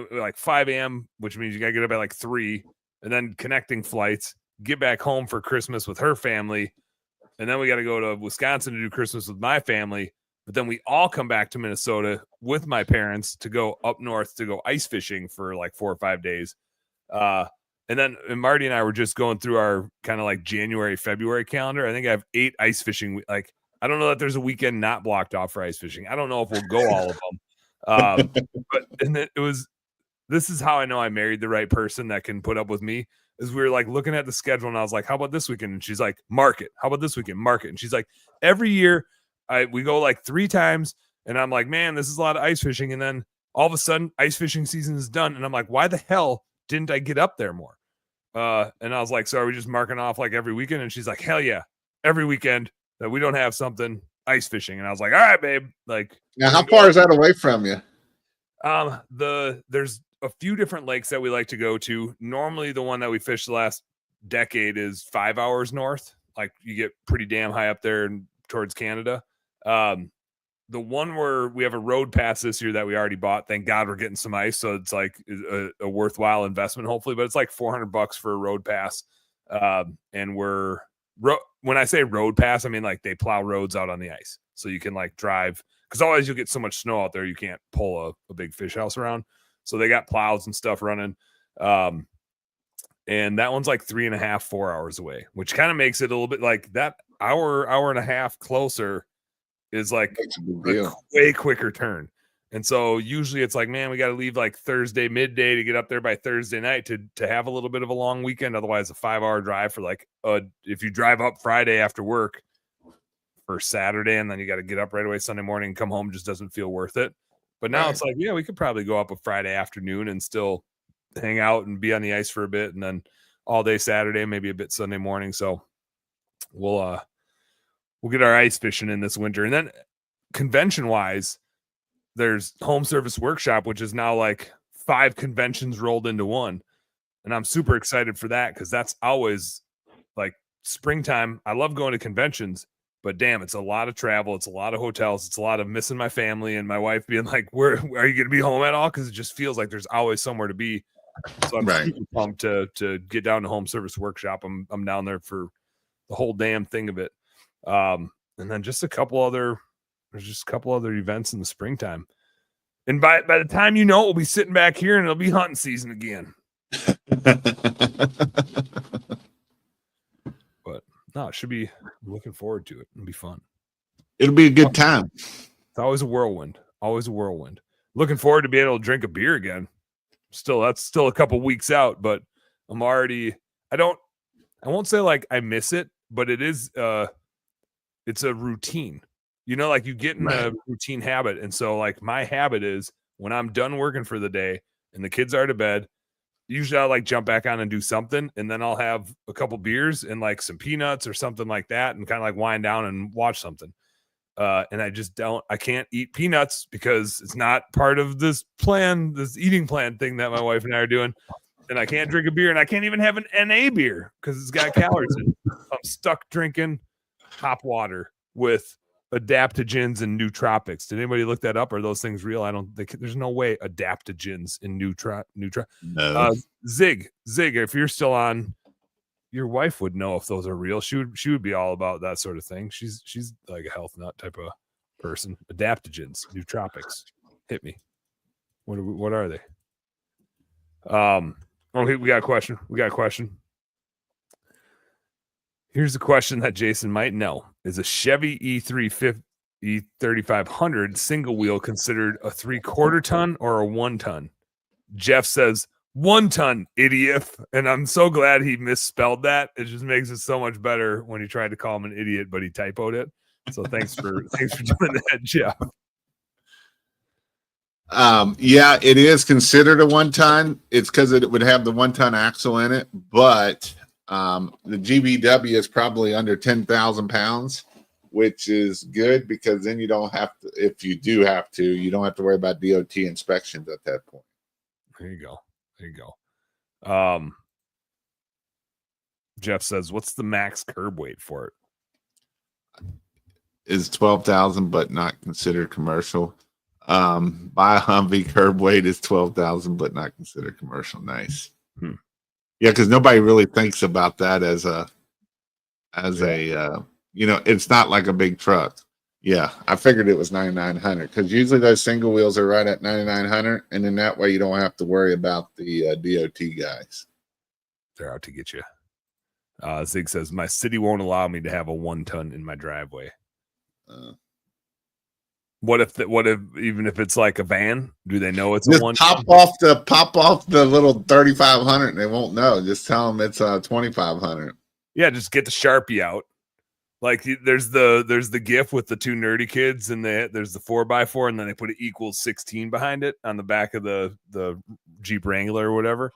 Like 5 a.m., which means you gotta get up at like 3, and then connecting flights, get back home for Christmas with her family, and then we gotta go to Wisconsin to do Christmas with my family. But then we all come back to Minnesota with my parents to go up north to go ice fishing for like 4 or 5 days. And Marty and I were just going through our kind of like January, February calendar. I think I have 8 ice fishing. Like, I don't know that there's a weekend not blocked off for ice fishing. I don't know if we'll go all of them. This is how I know I married the right person that can put up with me. Is we were like looking at the schedule and I was like, how about this weekend? And she's like, mark it. How about this weekend? Mark it. And she's like, every year, we go like 3 times, and I'm like, man, this is a lot of ice fishing. And then all of a sudden, ice fishing season is done, and I'm like, why the hell didn't I get up there more? And I was like, so are we just marking off like every weekend? And she's like, hell yeah, every weekend that we don't have something ice fishing. And I was like, all right, babe. Like, now how far is that away from you? There's a few different lakes that we like to go to. Normally, the one that we fished the last decade is 5 hours north. Like, you get pretty damn high up there and towards Canada. The one where we have a road pass this year that we already bought, thank God we're getting some ice, so it's like a worthwhile investment hopefully, but it's like $400 for a road pass. And when I say road pass, I mean like they plow roads out on the ice so you can like drive, because otherwise you'll get so much snow out there you can't pull a big fish house around. So they got plows and stuff running. And that one's like 3.5, 4 hours away, which kind of makes it a little bit like that hour and a half closer is like a way quicker turn. And so usually it's like, man, we got to leave like Thursday midday to get up there by Thursday night to have a little bit of a long weekend. Otherwise a 5-hour drive for like, if you drive up Friday after work for Saturday, and then you got to get up right away Sunday morning and come home, just doesn't feel worth it. But now it's like, yeah, we could probably go up a Friday afternoon and still hang out and be on the ice for a bit, and then all day Saturday, maybe a bit Sunday morning. So we'll get our ice fishing in this winter. And then convention wise, there's Home Service Workshop, which is now like 5 conventions rolled into one. And I'm super excited for that, because that's always like springtime. I love going to conventions, but damn, it's a lot of travel. It's a lot of hotels. It's a lot of missing my family and my wife being like, where are you going to be home at all? Because it just feels like there's always somewhere to be. So I'm super pumped to get down to Home Service Workshop. I'm down there for the whole damn thing of it. And then just a couple other events in the springtime. And by the time you know, we'll be sitting back here and it'll be hunting season again. But no, it should be, I'm looking forward to it. It'll be fun. It'll be a good time. It's always a whirlwind. Always a whirlwind. Looking forward to being able to drink a beer again. That's still a couple weeks out, but I'm already, I won't say like I miss it, but it's a routine. You know, like you get in a routine habit. And so like my habit is when I'm done working for the day and the kids are to bed, usually I'll like jump back on and do something. And then I'll have a couple beers and like some peanuts or something like that and kind of like wind down and watch something. And I can't eat peanuts because it's not part of this eating plan thing that my wife and I are doing. And I can't drink a beer and I can't even have an NA beer because it's got calories in it. I'm stuck drinking hop water with adaptogens and nootropics. Did anybody look that up? Are those things real? I don't think there's no way adaptogens in No. Zig, if you're still on, your wife would know if those are real. She would be all about that sort of thing. She's like a health nut type of person. Adaptogens, nootropics. Hit me. What are they? We got a question. Here's a question that Jason might know. Is a Chevy E3500 single wheel considered a 3/4 ton or a 1 ton? Jeff says 1 ton, idiot. And I'm so glad he misspelled that. It just makes it so much better when he tried to call him an idiot, but he typoed it. So thanks for doing that, Jeff. Yeah, it is considered a 1 ton. It's because it would have the 1 ton axle in it, but the GVW is probably under 10,000 pounds, which is good because then you don't have to, if you do have to, you don't have to worry about DOT inspections at that point. There you go. Jeff says, what's the max curb weight for it? Is 12,000, but not considered commercial. Buy a Humvee curb weight is 12,000, but not considered commercial. Nice. Yeah, because nobody really thinks about that as a it's not like a big truck. Yeah, I figured it was 9,900 because usually those single wheels are right at 9,900, and then that way you don't have to worry about the DOT guys. They're out to get you. Zig says my city won't allow me to have a 1 ton in my driveway. What if even if it's like a van, do they know it's a 1? Pop off the little 3,500 and they won't know. Just tell them it's 2,500. Yeah, just get the Sharpie out. Like there's the GIF with the 2 nerdy kids and there's the 4x4 and then they put it equals 16 behind it on the back of the Jeep Wrangler or whatever.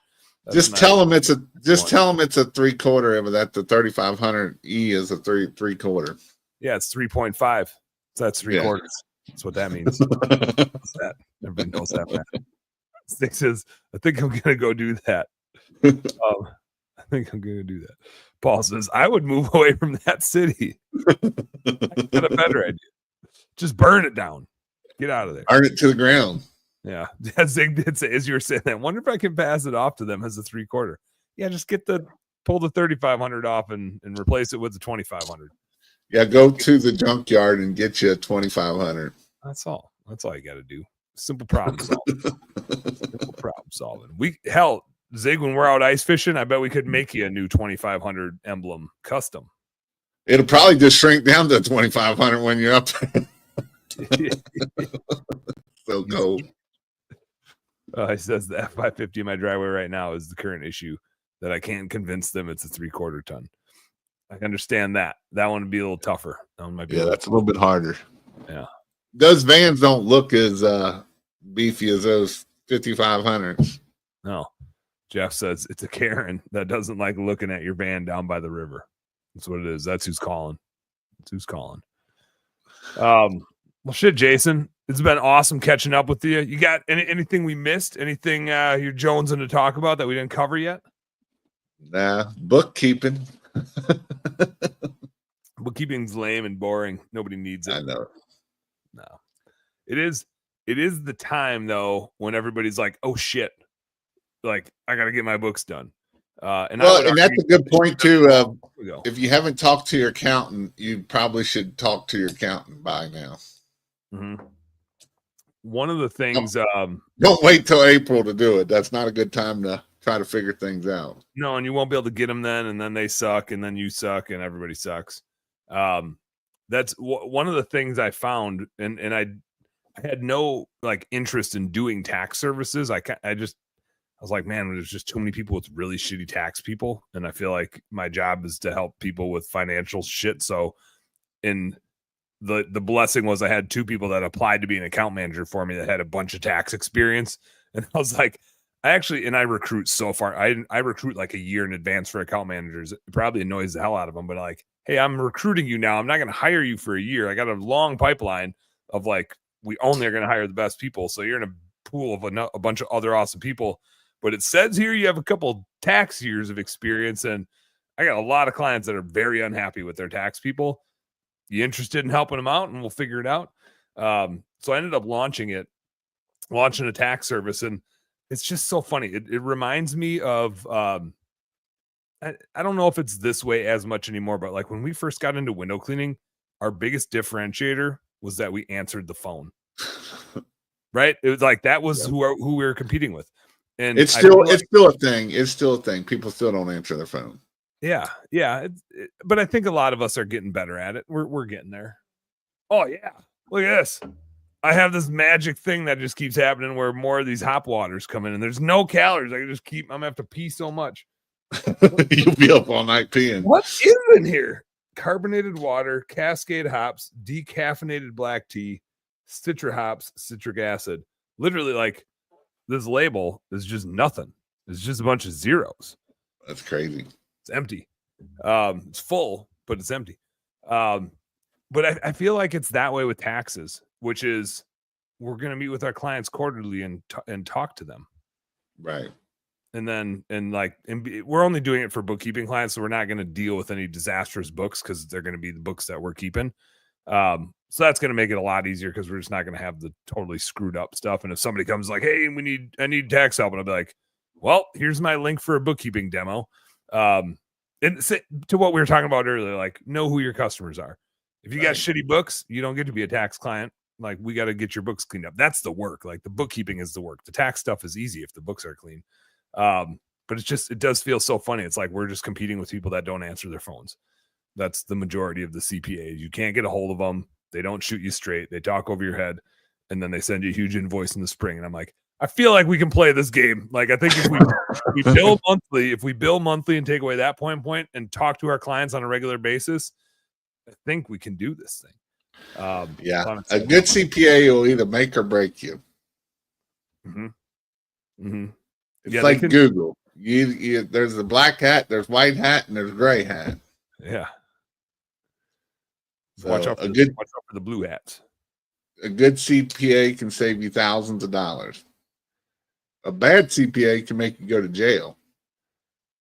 Just tell them it's a 3/4 of that. The 3,500E is a 3/4. Yeah, it's 3.5. So that's 3/4. That's what that means. What's that? Everybody knows that, man. Stick says, I think I'm gonna go do that. Paul says, I would move away from that city. I got a better idea. Just burn it down. Get out of there. Burn it to the ground. Yeah. Zig did say, as you were saying that, I wonder if I can pass it off to them as a 3/4. Yeah, just pull the 3,500 off and replace it with the 2,500. Yeah, go to the junkyard and get you a 2,500. That's all you got to do. Simple problem solving. Zig, when we're out ice fishing, I bet we could make you a new 2,500 emblem custom. It'll probably just shrink down to 2,500 when you're up there. So cold. He says the F550 in my driveway right now is the current issue that I can't convince them it's a 3/4 ton. I can understand that. That one would be a little tougher. That one might be that's a little bit harder. Yeah. Those vans don't look as beefy as those 5,500s. No. Jeff says it's a Karen that doesn't like looking at your van down by the river. That's what it is. That's who's calling. Well, shit, Jason. It's been awesome catching up with you. You got anything we missed? Anything you're jonesing to talk about that we didn't cover yet? Nah, bookkeeping. Bookkeeping's lame and boring. Nobody needs it. I know. No. It is the time though when everybody's like, oh shit. Like I gotta get my books done. And that's a good point too. If you haven't talked to your accountant, you probably should talk to your accountant by now. Mm-hmm. One of the things don't wait till April to do it. That's not a good time to try to figure things out. No, and you won't be able to get them then, and then they suck, and then you suck, and everybody sucks. That's one of the things I found, and I had no like interest in doing tax services. I was like, man, there's just too many people with really shitty tax people. And I feel like my job is to help people with financial shit. So the blessing was I had 2 people that applied to be an account manager for me that had a bunch of tax experience. And I was like, I recruit so far. I recruit like a year in advance for account managers. It probably annoys the hell out of them, but like, hey, I'm recruiting you now. I'm not going to hire you for a year. I got a long pipeline of like, we only are going to hire the best people. So you're in a pool of a bunch of other awesome people. But it says here you have a couple tax years of experience. And I got a lot of clients that are very unhappy with their tax people. You interested in helping them out, and we'll figure it out. So I ended up launching a tax service, and it's just so funny. It reminds me of I don't know if it's this way as much anymore, but like when we first got into window cleaning, our biggest differentiator was that we answered the phone. Right? It was like that was who we were competing with. And it's still a thing. It's still a thing. People still don't answer their phone. Yeah. But I think a lot of us are getting better at it. We're getting there. Oh yeah. Look at this. I have this magic thing that just keeps happening where more of these hop waters come in and there's no calories. I can just I'm gonna have to pee so much. You'll be up all night peeing. What is in here? Carbonated water, Cascade hops, decaffeinated black tea, citra hops, citric acid. Literally, like this label is just nothing. It's just a bunch of zeros. That's crazy. It's empty. It's full, but it's empty. But I feel like it's that way with taxes, which is we're going to meet with our clients quarterly and talk to them. Right. And we're only doing it for bookkeeping clients. So we're not going to deal with any disastrous books because they're going to be the books that we're keeping. So that's going to make it a lot easier because we're just not going to have the totally screwed up stuff. And if somebody comes like, hey, I need tax help. And I'll be like, well, here's my link for a bookkeeping demo. And to what we were talking about earlier, like know who your customers are. If you got shitty books, you don't get to be a tax client. Like we got to get your books cleaned up. That's the work. Like the bookkeeping is the work. The tax stuff is easy if the books are clean. But it does feel so funny. It's like we're just competing with people that don't answer their phones. That's the majority of the CPAs. You can't get a hold of them. They don't shoot you straight. They talk over your head, and then they send you a huge invoice in the spring. And I'm like, I feel like we can play this game. Like I think if we bill monthly and take away that point and talk to our clients on a regular basis, I think we can do this thing. A good CPA will either make or break you. Mm-hmm. Mm-hmm. It's like Google. There's the black hat, there's white hat, and there's gray hat. Yeah. So watch out for the blue hats. A good CPA can save you thousands of dollars. A bad CPA can make you go to jail.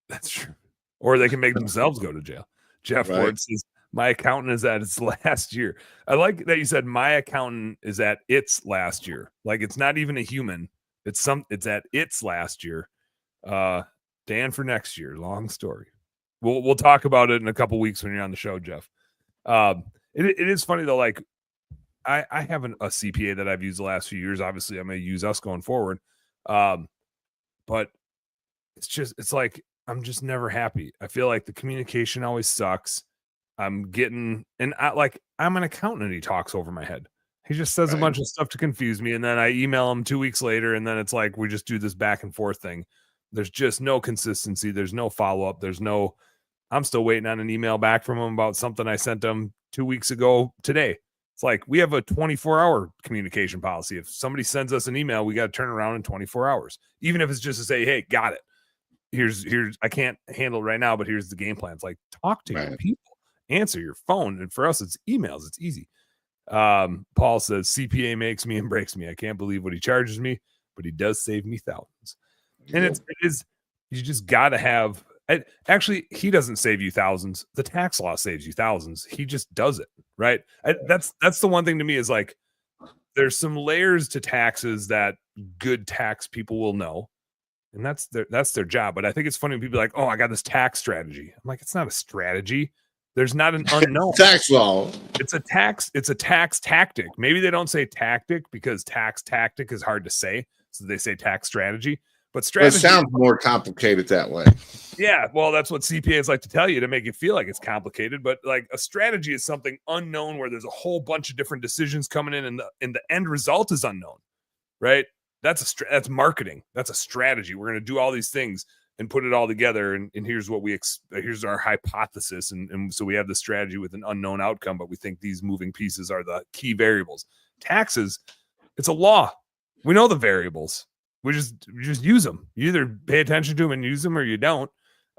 That's true. Or they can make themselves go to jail. Jeff Ward says, my accountant is at its last year. I like that you said my accountant is at its last year. Like it's not even a human. It's at its last year. Dan for next year. Long story. We'll talk about it in a couple weeks when you're on the show, Jeff. It is funny though. Like I have a CPA that I've used the last few years. Obviously, I'm going to use us going forward. But it's like I'm just never happy. I feel like the communication always sucks. I'm an accountant and he talks over my head. He just says a bunch of stuff to confuse me. And then I email him 2 weeks later. And then it's like, we just do this back and forth thing. There's just no consistency. There's no follow-up. I'm still waiting on an email back from him about something I sent him 2 weeks ago today. It's like, we have a 24-hour communication policy. If somebody sends us an email, we got to turn around in 24 hours. Even if it's just to say, hey, got it. Here's, I can't handle it right now, but here's the game plan. It's like, talk to your people, answer your phone. And for us, it's emails. It's easy. Paul says CPA makes me and breaks me. I can't believe what he charges me, but he does save me thousands. And it is, you just got to have, actually, he doesn't save you thousands. The tax law saves you thousands. He just does it. Right. That's the one thing to me is like, there's some layers to taxes that good tax people will know. And that's their job. But I think it's funny when people are like, oh, I got this tax strategy. I'm like, it's not a strategy. There's not an unknown tax law. It's a tax tactic. Maybe they don't say tactic because tax tactic is hard to say. So they say tax strategy. But strategy, it sounds more complicated that way. yeah, well, that's what CPAs like to tell you to make you feel like it's complicated. But like a strategy is something unknown where there's a whole bunch of different decisions coming in, and the end result is unknown, right? That's marketing. That's a strategy. We're going to do all these things and put it all together, and here's what here's our hypothesis, and so we have the strategy with an unknown outcome, but we think these moving pieces are the key variables. Taxes, it's a law. We know the variables. We just use them. You either pay attention to them and use them, or you don't.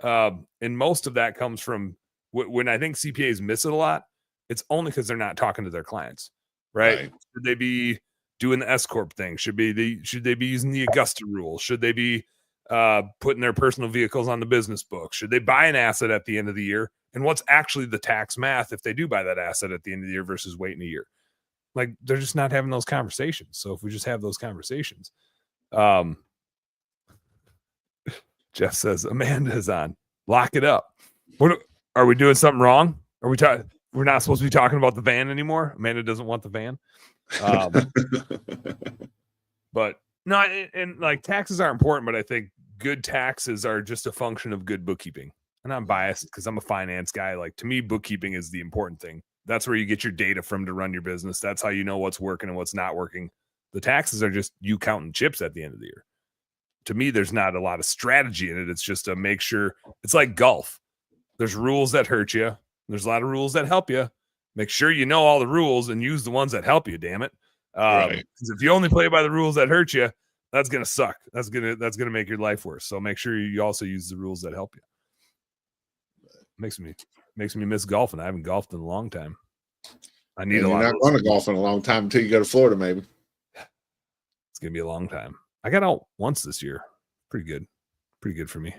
And most of that comes from when I think CPAs miss it a lot. It's only because they're not talking to their clients, right? Should they be doing the S corp thing? Should they be using the Augusta rule? Should they be putting their personal vehicles on the business book? Should they buy an asset at the end of the year? And what's actually the tax math if they do buy that asset at the end of the year versus waiting a year? Like, they're just not having those conversations. So if we just have those conversations, Jeff says Amanda's on. Lock it up. What are we doing something wrong? Are we we're not supposed to be talking about the van anymore? Amanda doesn't want the van. But no, and like taxes are important, but I think good taxes are just a function of good bookkeeping. And I'm biased because I'm a finance guy. Like, to me, bookkeeping is the important thing. That's where you get your data from to run your business. That's how you know what's working and what's not working. The taxes are just you counting chips at the end of the year. To me, there's not a lot of strategy in it. It's just to make sure. It's like golf. There's rules that hurt you. There's a lot of rules that help you. Make sure you know all the rules and use the ones that help you, damn it. Right. Because if you only play by the rules that hurt you, that's gonna suck. That's gonna make your life worse. So make sure you also use the rules that help you. Makes me miss golfing. I haven't golfed in a long time. I need a lot. You're not going to golf in a long time until you go to Florida, maybe. It's gonna be a long time. I got out once this year. Pretty good for me.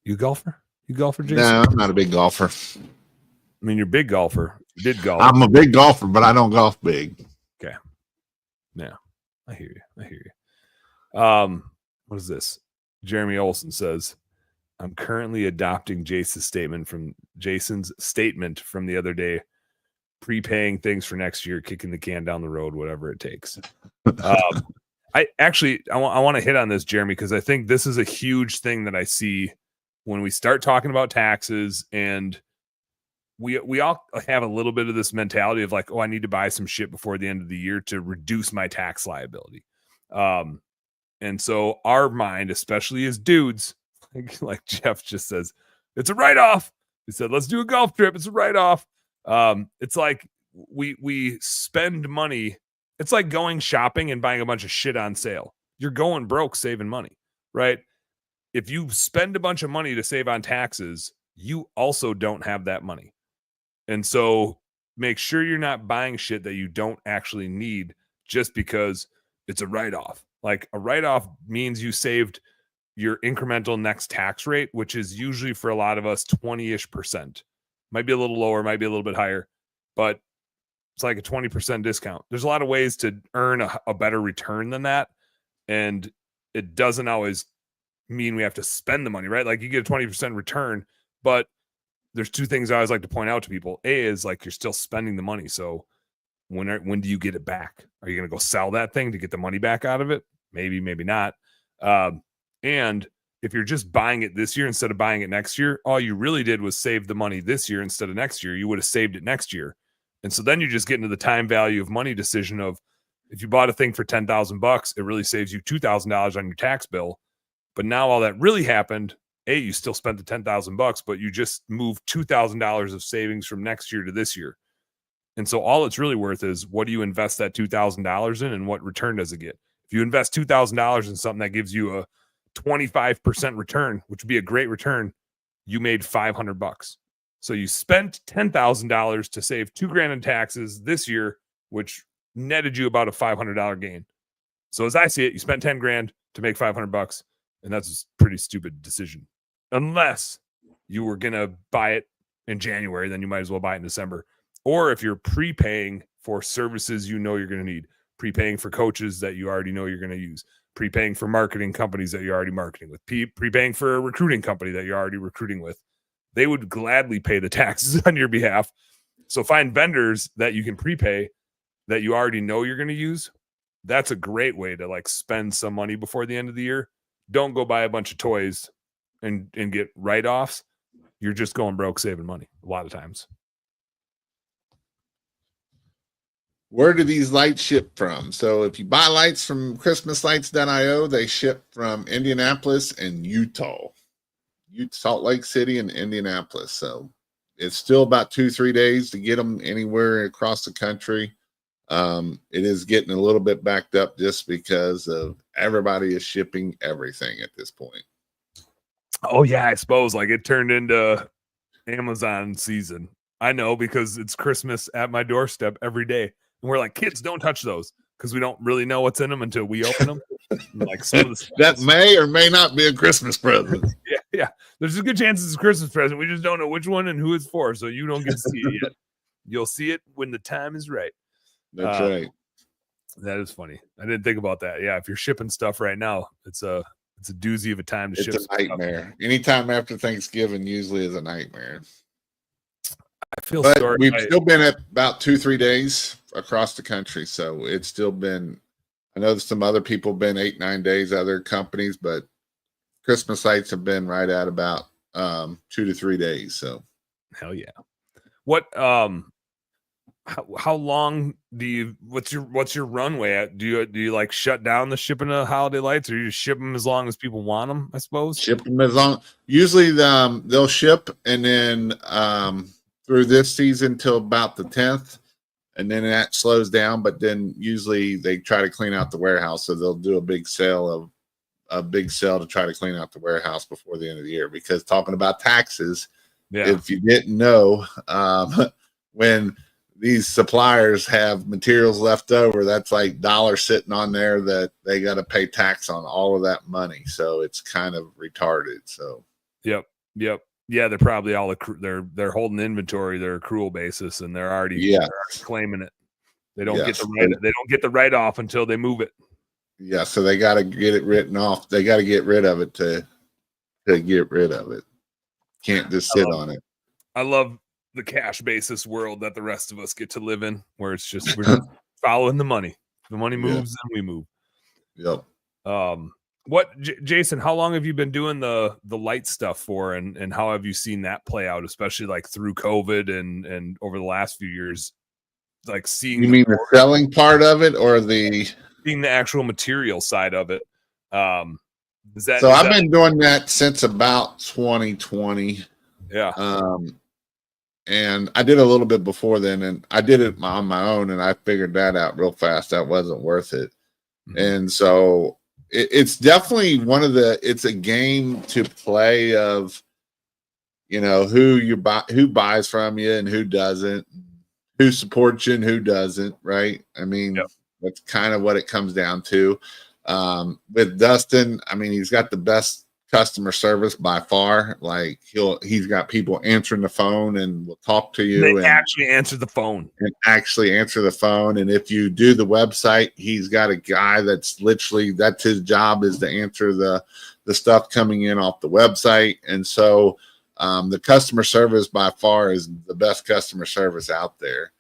You a golfer? You golfer, Jason? No, I'm not a big golfer. I mean, you're a big golfer. You did golf. I'm a big golfer, but I don't golf big. Okay. Yeah, I hear you. What is this? Jeremy Olson says, I'm currently adopting Jason's statement from the other day, prepaying things for next year, kicking the can down the road, whatever it takes. I want to hit on this, Jeremy, because I think this is a huge thing that I see when we start talking about taxes, and we all have a little bit of this mentality of like, oh, I need to buy some shit before the end of the year to reduce my tax liability. And so our mind, especially as dudes, like Jeff just says, it's a write-off. He said, let's do a golf trip. It's a write-off. It's like we spend money. It's like going shopping and buying a bunch of shit on sale. You're going broke saving money, right? If you spend a bunch of money to save on taxes, you also don't have that money. And so make sure you're not buying shit that you don't actually need just because it's a write-off. Like, a write-off means you saved your incremental next tax rate, which is usually for a lot of us 20-ish%. Might be a little lower, might be a little bit higher, but it's like a 20% discount. There's a lot of ways to earn a better return than that. And it doesn't always mean we have to spend the money, right? Like, you get a 20% return, but there's two things I always like to point out to people. A is like, you're still spending the money. So when do you get it back? Are you going to go sell that thing to get the money back out of it? Maybe, maybe not. And if you're just buying it this year instead of buying it next year, all you really did was save the money this year instead of next year. You would have saved it next year. And so then you just get into the time value of money decision of, if you bought a thing for $10,000, it really saves you $2,000 on your tax bill. But now all that really happened, A, you still spent the $10,000, but you just moved $2,000 of savings from next year to this year. And so all it's really worth is, what do you invest that $2,000 in, and what return does it get? If you invest $2,000 in something that gives you a 25% return, which would be a great return, you made $500. So you spent $10,000 to save $2,000 in taxes this year, which netted you about a $500 gain. So as I see it, you spent $10,000 to make $500, and that's a pretty stupid decision. Unless you were going to buy it in January, then you might as well buy it in December. Or if you're prepaying for services you know you're going to need, prepaying for coaches that you already know you're going to use, prepaying for marketing companies that you're already marketing with, prepaying for a recruiting company that you're already recruiting with, they would gladly pay the taxes on your behalf. So find vendors that you can prepay that you already know you're going to use, that's a great way to like spend some money before the end of the year. Don't go buy a bunch of toys and get write-offs. You're just going broke saving money a lot of times. Where do these lights ship from? So if you buy lights from christmaslights.io, they ship from Indianapolis and Utah, Salt Lake City and Indianapolis. So it's still about 2-3 days to get them anywhere across the country. It is getting a little bit backed up just because of everybody is shipping everything at this point. Oh yeah, I suppose like it turned into Amazon season. I know because it's Christmas at my doorstep every day. And we're like, kids, don't touch those because we don't really know what's in them until we open them. Like some of the that may or may not be a Christmas present. Yeah. There's a good chance it's a Christmas present. We just don't know which one and who it's for, so you don't get to see it yet. You'll see it when the time is right. That's right. That is funny. I didn't think about that. Yeah, if you're shipping stuff right now, it's a doozy of a time to ship. It's a nightmare. Anytime after Thanksgiving usually is a nightmare. I feel but sorry. We've still been at about 2-3 days across the country, so it's still been. I know some other people have been 8-9 days, other companies, but Christmas lights have been right at about 2 to 3 days. So, hell yeah. What how long do you? What's your runway at? Do you like shut down the shipping of holiday lights, or you just ship them as long as people want them? I suppose ship them as long. Usually, they'll ship, and then through this season till about the 10th. And then that slows down, but then usually they try to clean out the warehouse. So they'll do a big sale to try to clean out the warehouse before the end of the year. Because talking about taxes, if you didn't know, when these suppliers have materials left over, that's like dollars sitting on there that they got to pay tax on all of that money. So it's kind of retarded. So, yep. Yeah, they're probably all they're holding inventory, their accrual basis, and they're already claiming it. They don't get the write off until they move it. Yeah, so they got to get it written off. They got to get rid of it to get rid of it. Can't just sit on it. I love the cash basis world that the rest of us get to live in, where it's just we're just following the money. The money moves, and we move. Yep. What, Jason, how long have you been doing the light stuff for, and how have you seen that play out, especially like through COVID and over the last few years, like seeing the selling part of it or seeing the actual material side of it? I've been doing that since about 2020. Yeah. And I did a little bit before then, and I did it on my own, and I figured that out real fast. That wasn't worth it. Mm-hmm. And so it's definitely it's a game to play of, who buys from you and who doesn't, who supports you and who doesn't. Right. I mean, that's kind of what it comes down to. With Dustin, I mean, he's got the best customer service by far. Like he's got people answering the phone and will talk to you. They actually answer the phone. And if you do the website, he's got a guy that's his job is to answer the stuff coming in off the website. And so the customer service by far is the best customer service out there.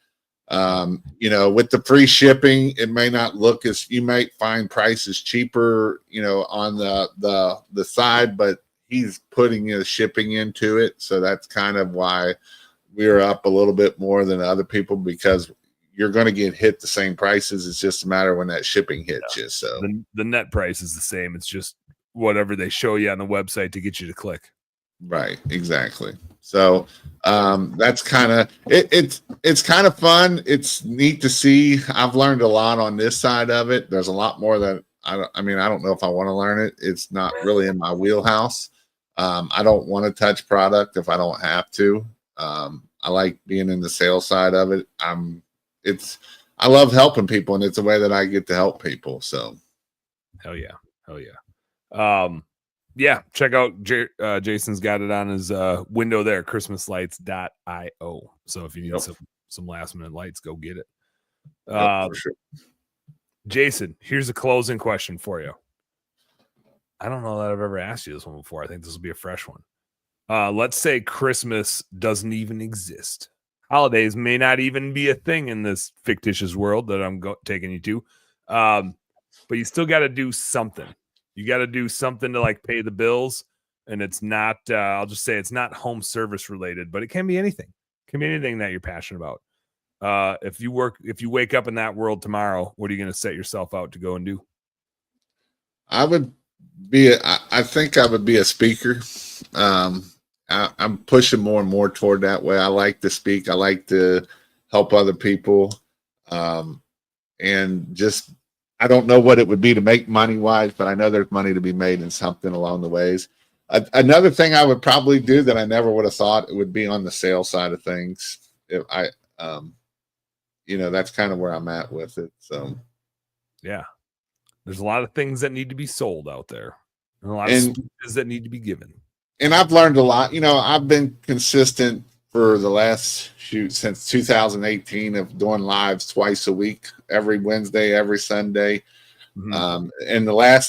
With the free shipping, it may not look as you might find prices cheaper, on the side, but he's putting the shipping into it. So that's kind of why we're up a little bit more than other people, because you're going to get hit the same prices. It's just a matter when that shipping hits you. So the net price is the same. It's just whatever they show you on the website to get you to click. Right. Exactly. So that's kind of it's kind of fun. It's neat to see. I've learned a lot on this side of it. There's a lot more that I don't know if I want to learn it. It's not really in my wheelhouse. I don't want to touch product if I don't have to. I like being in the sales side of it. I love helping people, and it's a way that I get to help people. So hell yeah. Yeah, check out Jason's got it on his window there, christmaslights.io. So if you need some last minute lights, go get it. For sure. Jason, here's a closing question for you. I don't know that I've ever asked you this one before. I think this will be a fresh one. Let's say Christmas doesn't even exist. Holidays may not even be a thing in this fictitious world that I'm taking you to. But you still got to do something. You got to do something to like pay the bills. And it's not, I'll just say it's not home service related, but it can be anything. It can be anything that you're passionate about. If you wake up in that world tomorrow, what are you going to set yourself out to go and do? I think I would be a speaker. I'm pushing more and more toward that way. I like to speak. I like to help other people. And just, I don't know what it would be to make money wise, but I know there's money to be made in something along the ways. Another thing I would probably do that I never would have thought, it would be on the sales side of things. If I, that's kind of where I'm at with it. So, yeah, there's a lot of things that need to be sold out there, and a lot of speeches that need to be given. And I've learned a lot. I've been consistent for the last since 2018 of doing lives twice a week, every Wednesday, every Sunday. Mm-hmm. And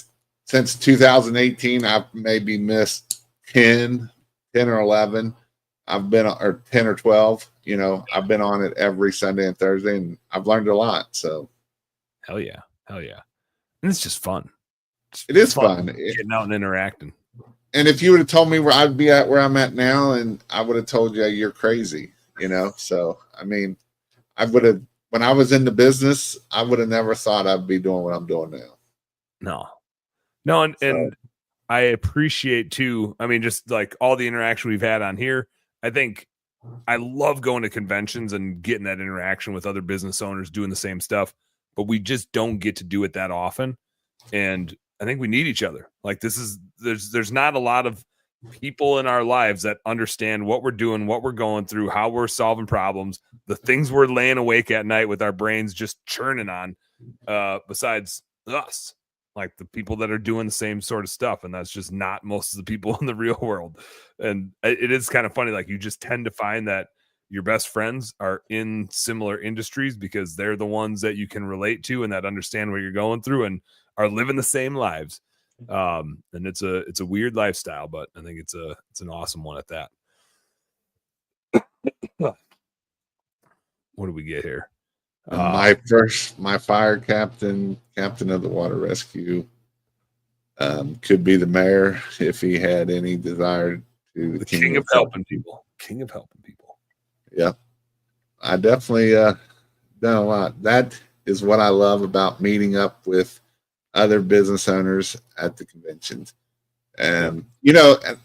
since 2018, I've maybe missed 10 or 11. I've been, or 10 or 12, I've been on it every Sunday and Thursday, and I've learned a lot. So hell yeah. And it's just fun. It is fun. Getting out and interacting. And if you would have told me where I'd be at where I'm at now, and I would have told you you're crazy, So, I mean, when I was in the business, I would have never thought I'd be doing what I'm doing now. No. And I appreciate too, I mean, just like all the interaction we've had on here, I think I love going to conventions and getting that interaction with other business owners doing the same stuff, but we just don't get to do it that often. And I think we need each other. Like there's not a lot of people in our lives that understand what we're doing, what we're going through, how we're solving problems, the things we're laying awake at night with our brains just churning on, besides us, like the people that are doing the same sort of stuff. And that's just not most of the people in the real world. And it is kind of funny. Like you just tend to find that your best friends are in similar industries because they're the ones that you can relate to and that understand what you're going through and are living the same lives. And it's a weird lifestyle, but I think it's an awesome one at that. What do we get here? My fire captain of the water rescue, could be the mayor if he had any desire to. The king of helping people. Yeah, I definitely done a lot. That is what I love about meeting up with other business owners at the conventions. And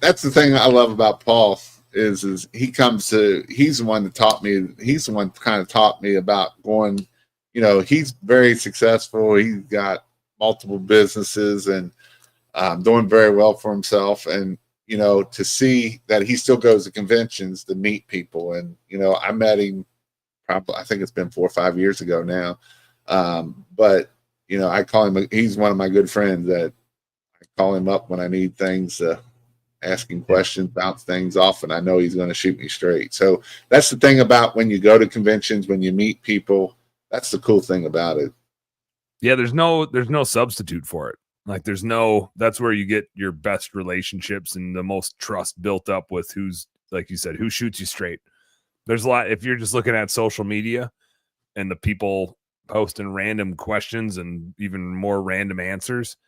that's the thing I love about Paul is he's the one that taught me. He's the one kind of taught me about going. He's very successful. He's got multiple businesses and doing very well for himself. And to see that he still goes to conventions to meet people. And I met him probably, I think it's been 4 or 5 years ago now. But I call him. He's one of my good friends that I call him up when I need things. Asking questions, bounce things off, and I know he's going to shoot me straight. So that's the thing about when you go to conventions, when you meet people, that's the cool thing about it. Yeah, there's no substitute for it. Like that's where you get your best relationships and the most trust built up with who's, like you said, who shoots you straight. There's a lot, if you're just looking at social media and the people posting random questions and even more random answers,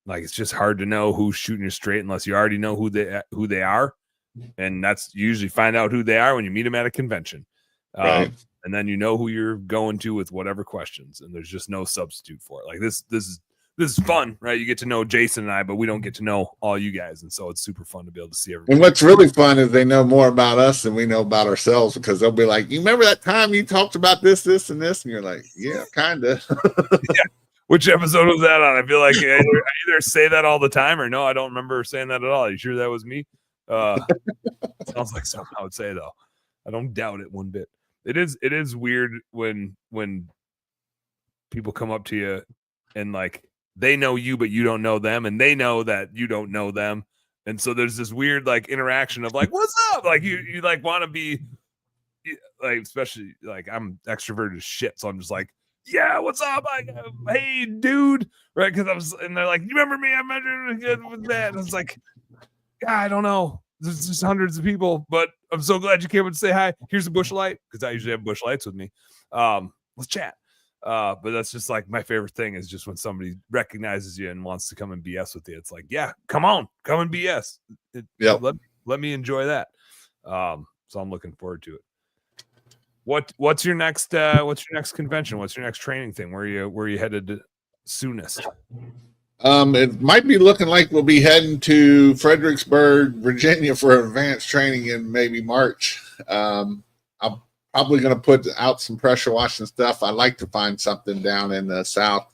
like it's just hard to know who's shooting you straight unless you already know who they are. And that's usually find out who they are when you meet them at a convention. Right. And then who you're going to with whatever questions. And there's just no substitute for it. Like this is fun, right? You get to know Jason and I, but we don't get to know all you guys. And so it's super fun to be able to see everybody. And what's really fun is they know more about us than we know about ourselves, because they'll be like, you remember that time you talked about this, this, and this? And you're like, yeah, kind of. Yeah. Which episode was that on? I feel like I either say that all the time or no, I don't remember saying that at all. Are you sure that was me? Sounds like something I would say, though. I don't doubt it one bit. It is weird when people come up to you and like they know you, but you don't know them, and they know that you don't know them. And so there's this weird like interaction of like, what's up? Like you like want to be like, especially like I'm extroverted as shit. So I'm just like, yeah, what's up? Hey, dude, right? Because and they're like, you remember me? I measured good with that. And it's like, yeah, I don't know. There's just hundreds of people, but I'm so glad you came up to say hi. Here's a bush light, because I usually have bush lights with me. Let's chat. But that's just like my favorite thing is just when somebody recognizes you and wants to come and BS with you. It's like, yeah, come and BS. Let me enjoy that. So I'm looking forward to it. What's your next convention? What's your next training thing? Where are you headed to soonest? It might be looking like we'll be heading to Fredericksburg, Virginia for advanced training in maybe March. I'm probably going to put out some pressure washing stuff. I like to find something down in the South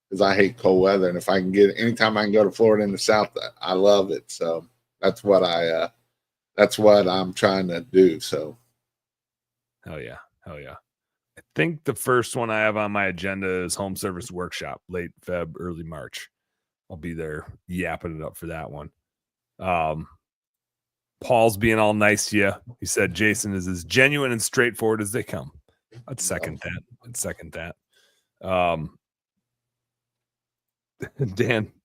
because I hate cold weather. And if I can get anytime I can go to Florida in the South, I love it. So that's what I'm trying to do. So. Hell yeah. I think the first one I have on my agenda is Home Service Workshop, late Feb, early March. I'll be there yapping it up for that one. Paul's being all nice to you. He said Jason is as genuine and straightforward as they come. I'd second that.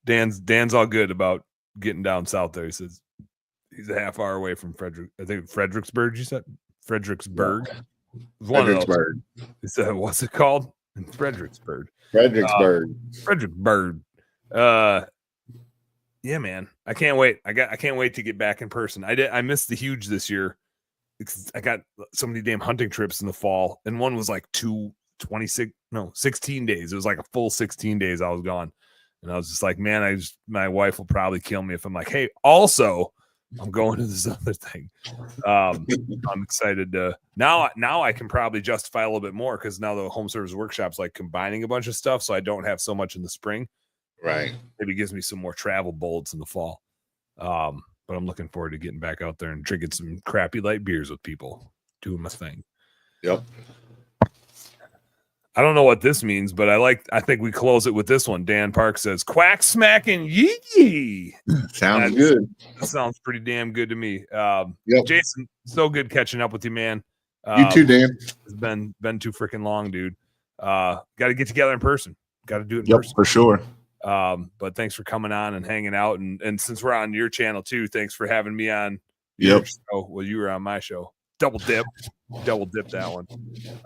Dan's all good about getting down south there. He says he's a half hour away from Fredericksburg. You said Fredericksburg. Yeah. Fredericksburg. He said, what's it called? In Fredericksburg. Fredericksburg. Yeah, man. I can't wait. I can't wait to get back in person. I missed the Huge this year because I got so many damn hunting trips in the fall, and one was like 16 days. It was like a full 16 days I was gone. And I was just like, man, my wife will probably kill me if I'm like, hey, also I'm going to this other thing. I'm excited to now I can probably justify a little bit more because now the Home Service Workshop's like combining a bunch of stuff, so I don't have so much in the spring. Right. Maybe gives me some more travel bullets in the fall. But I'm looking forward to getting back out there and drinking some crappy light beers with people, doing my thing. Yep. I don't know what this means, but I think we close it with this one. Dan Park says, quack smacking yee. Sounds good. That sounds pretty damn good to me. Yep. Jason, so good catching up with you, man. You too, Dan. It's been too freaking long, dude. Got to get together in person. Got to do it in person. For sure. But thanks for coming on and hanging out. And since we're on your channel too, thanks for having me on your show. Well, you were on my show. Double dip that one.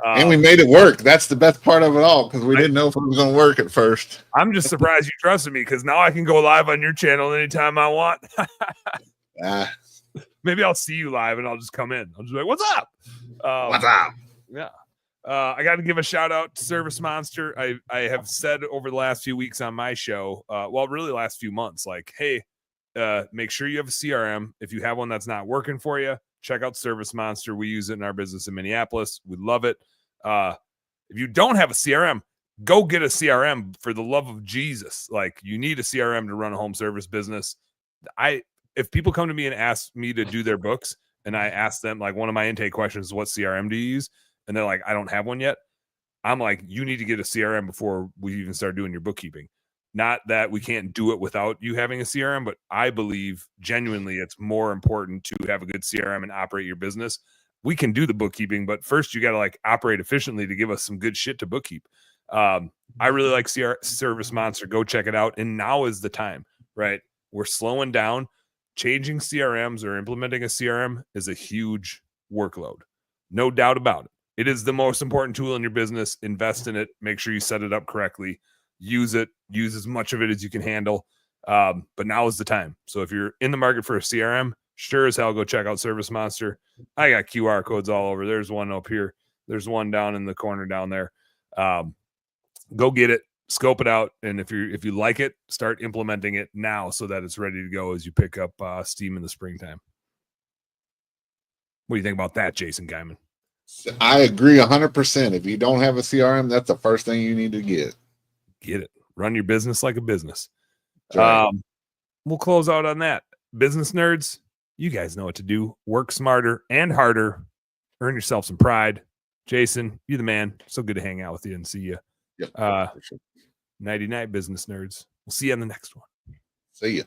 And we made it work. That's the best part of it all because we didn't know if it was going to work at first. I'm just surprised you trusted me because now I can go live on your channel anytime I want. Maybe I'll see you live and I'll just come in. I'll just be like, what's up? What's up? Yeah. I got to give a shout out to Service Monster. I have said over the last few weeks on my show, really last few months, like, hey, make sure you have a CRM. If you have one that's not working for you, check out Service Monster. We use it in our business in Minneapolis. We love it. If you don't have a CRM, go get a CRM for the love of Jesus. Like, you need a CRM to run a home service business. If people come to me and ask me to do their books and I ask them, like, one of my intake questions is, what CRM do you use? And they're like, I don't have one yet. I'm like, you need to get a CRM before we even start doing your bookkeeping. Not that we can't do it without you having a CRM, but I believe genuinely it's more important to have a good CRM and operate your business. We can do the bookkeeping, but first you got to like operate efficiently to give us some good shit to bookkeep. I really like Service Monster. Go check it out. And now is the time, right? We're slowing down. Changing CRMs or implementing a CRM is a huge workload. No doubt about it. It is the most important tool in your business. Invest in it. Make sure you set it up correctly. Use it. Use as much of it as you can handle. But now is the time. So if you're in the market for a CRM, sure as hell go check out Service Monster. I got QR codes all over. There's one up here. There's one down in the corner down there. Go get it. Scope it out. And if you like it, start implementing it now so that it's ready to go as you pick up steam in the springtime. What do you think about that, Jason Geiman? I agree 100%. If you don't have a CRM, that's the first thing you need to get. Get it. Run your business like a business. Right. We'll close out on that. Business nerds, you guys know what to do. Work smarter and harder. Earn yourself some pride. Jason, you the man. So good to hang out with you and see you. Yep. Nighty night, business nerds. We'll see you on the next one. See ya.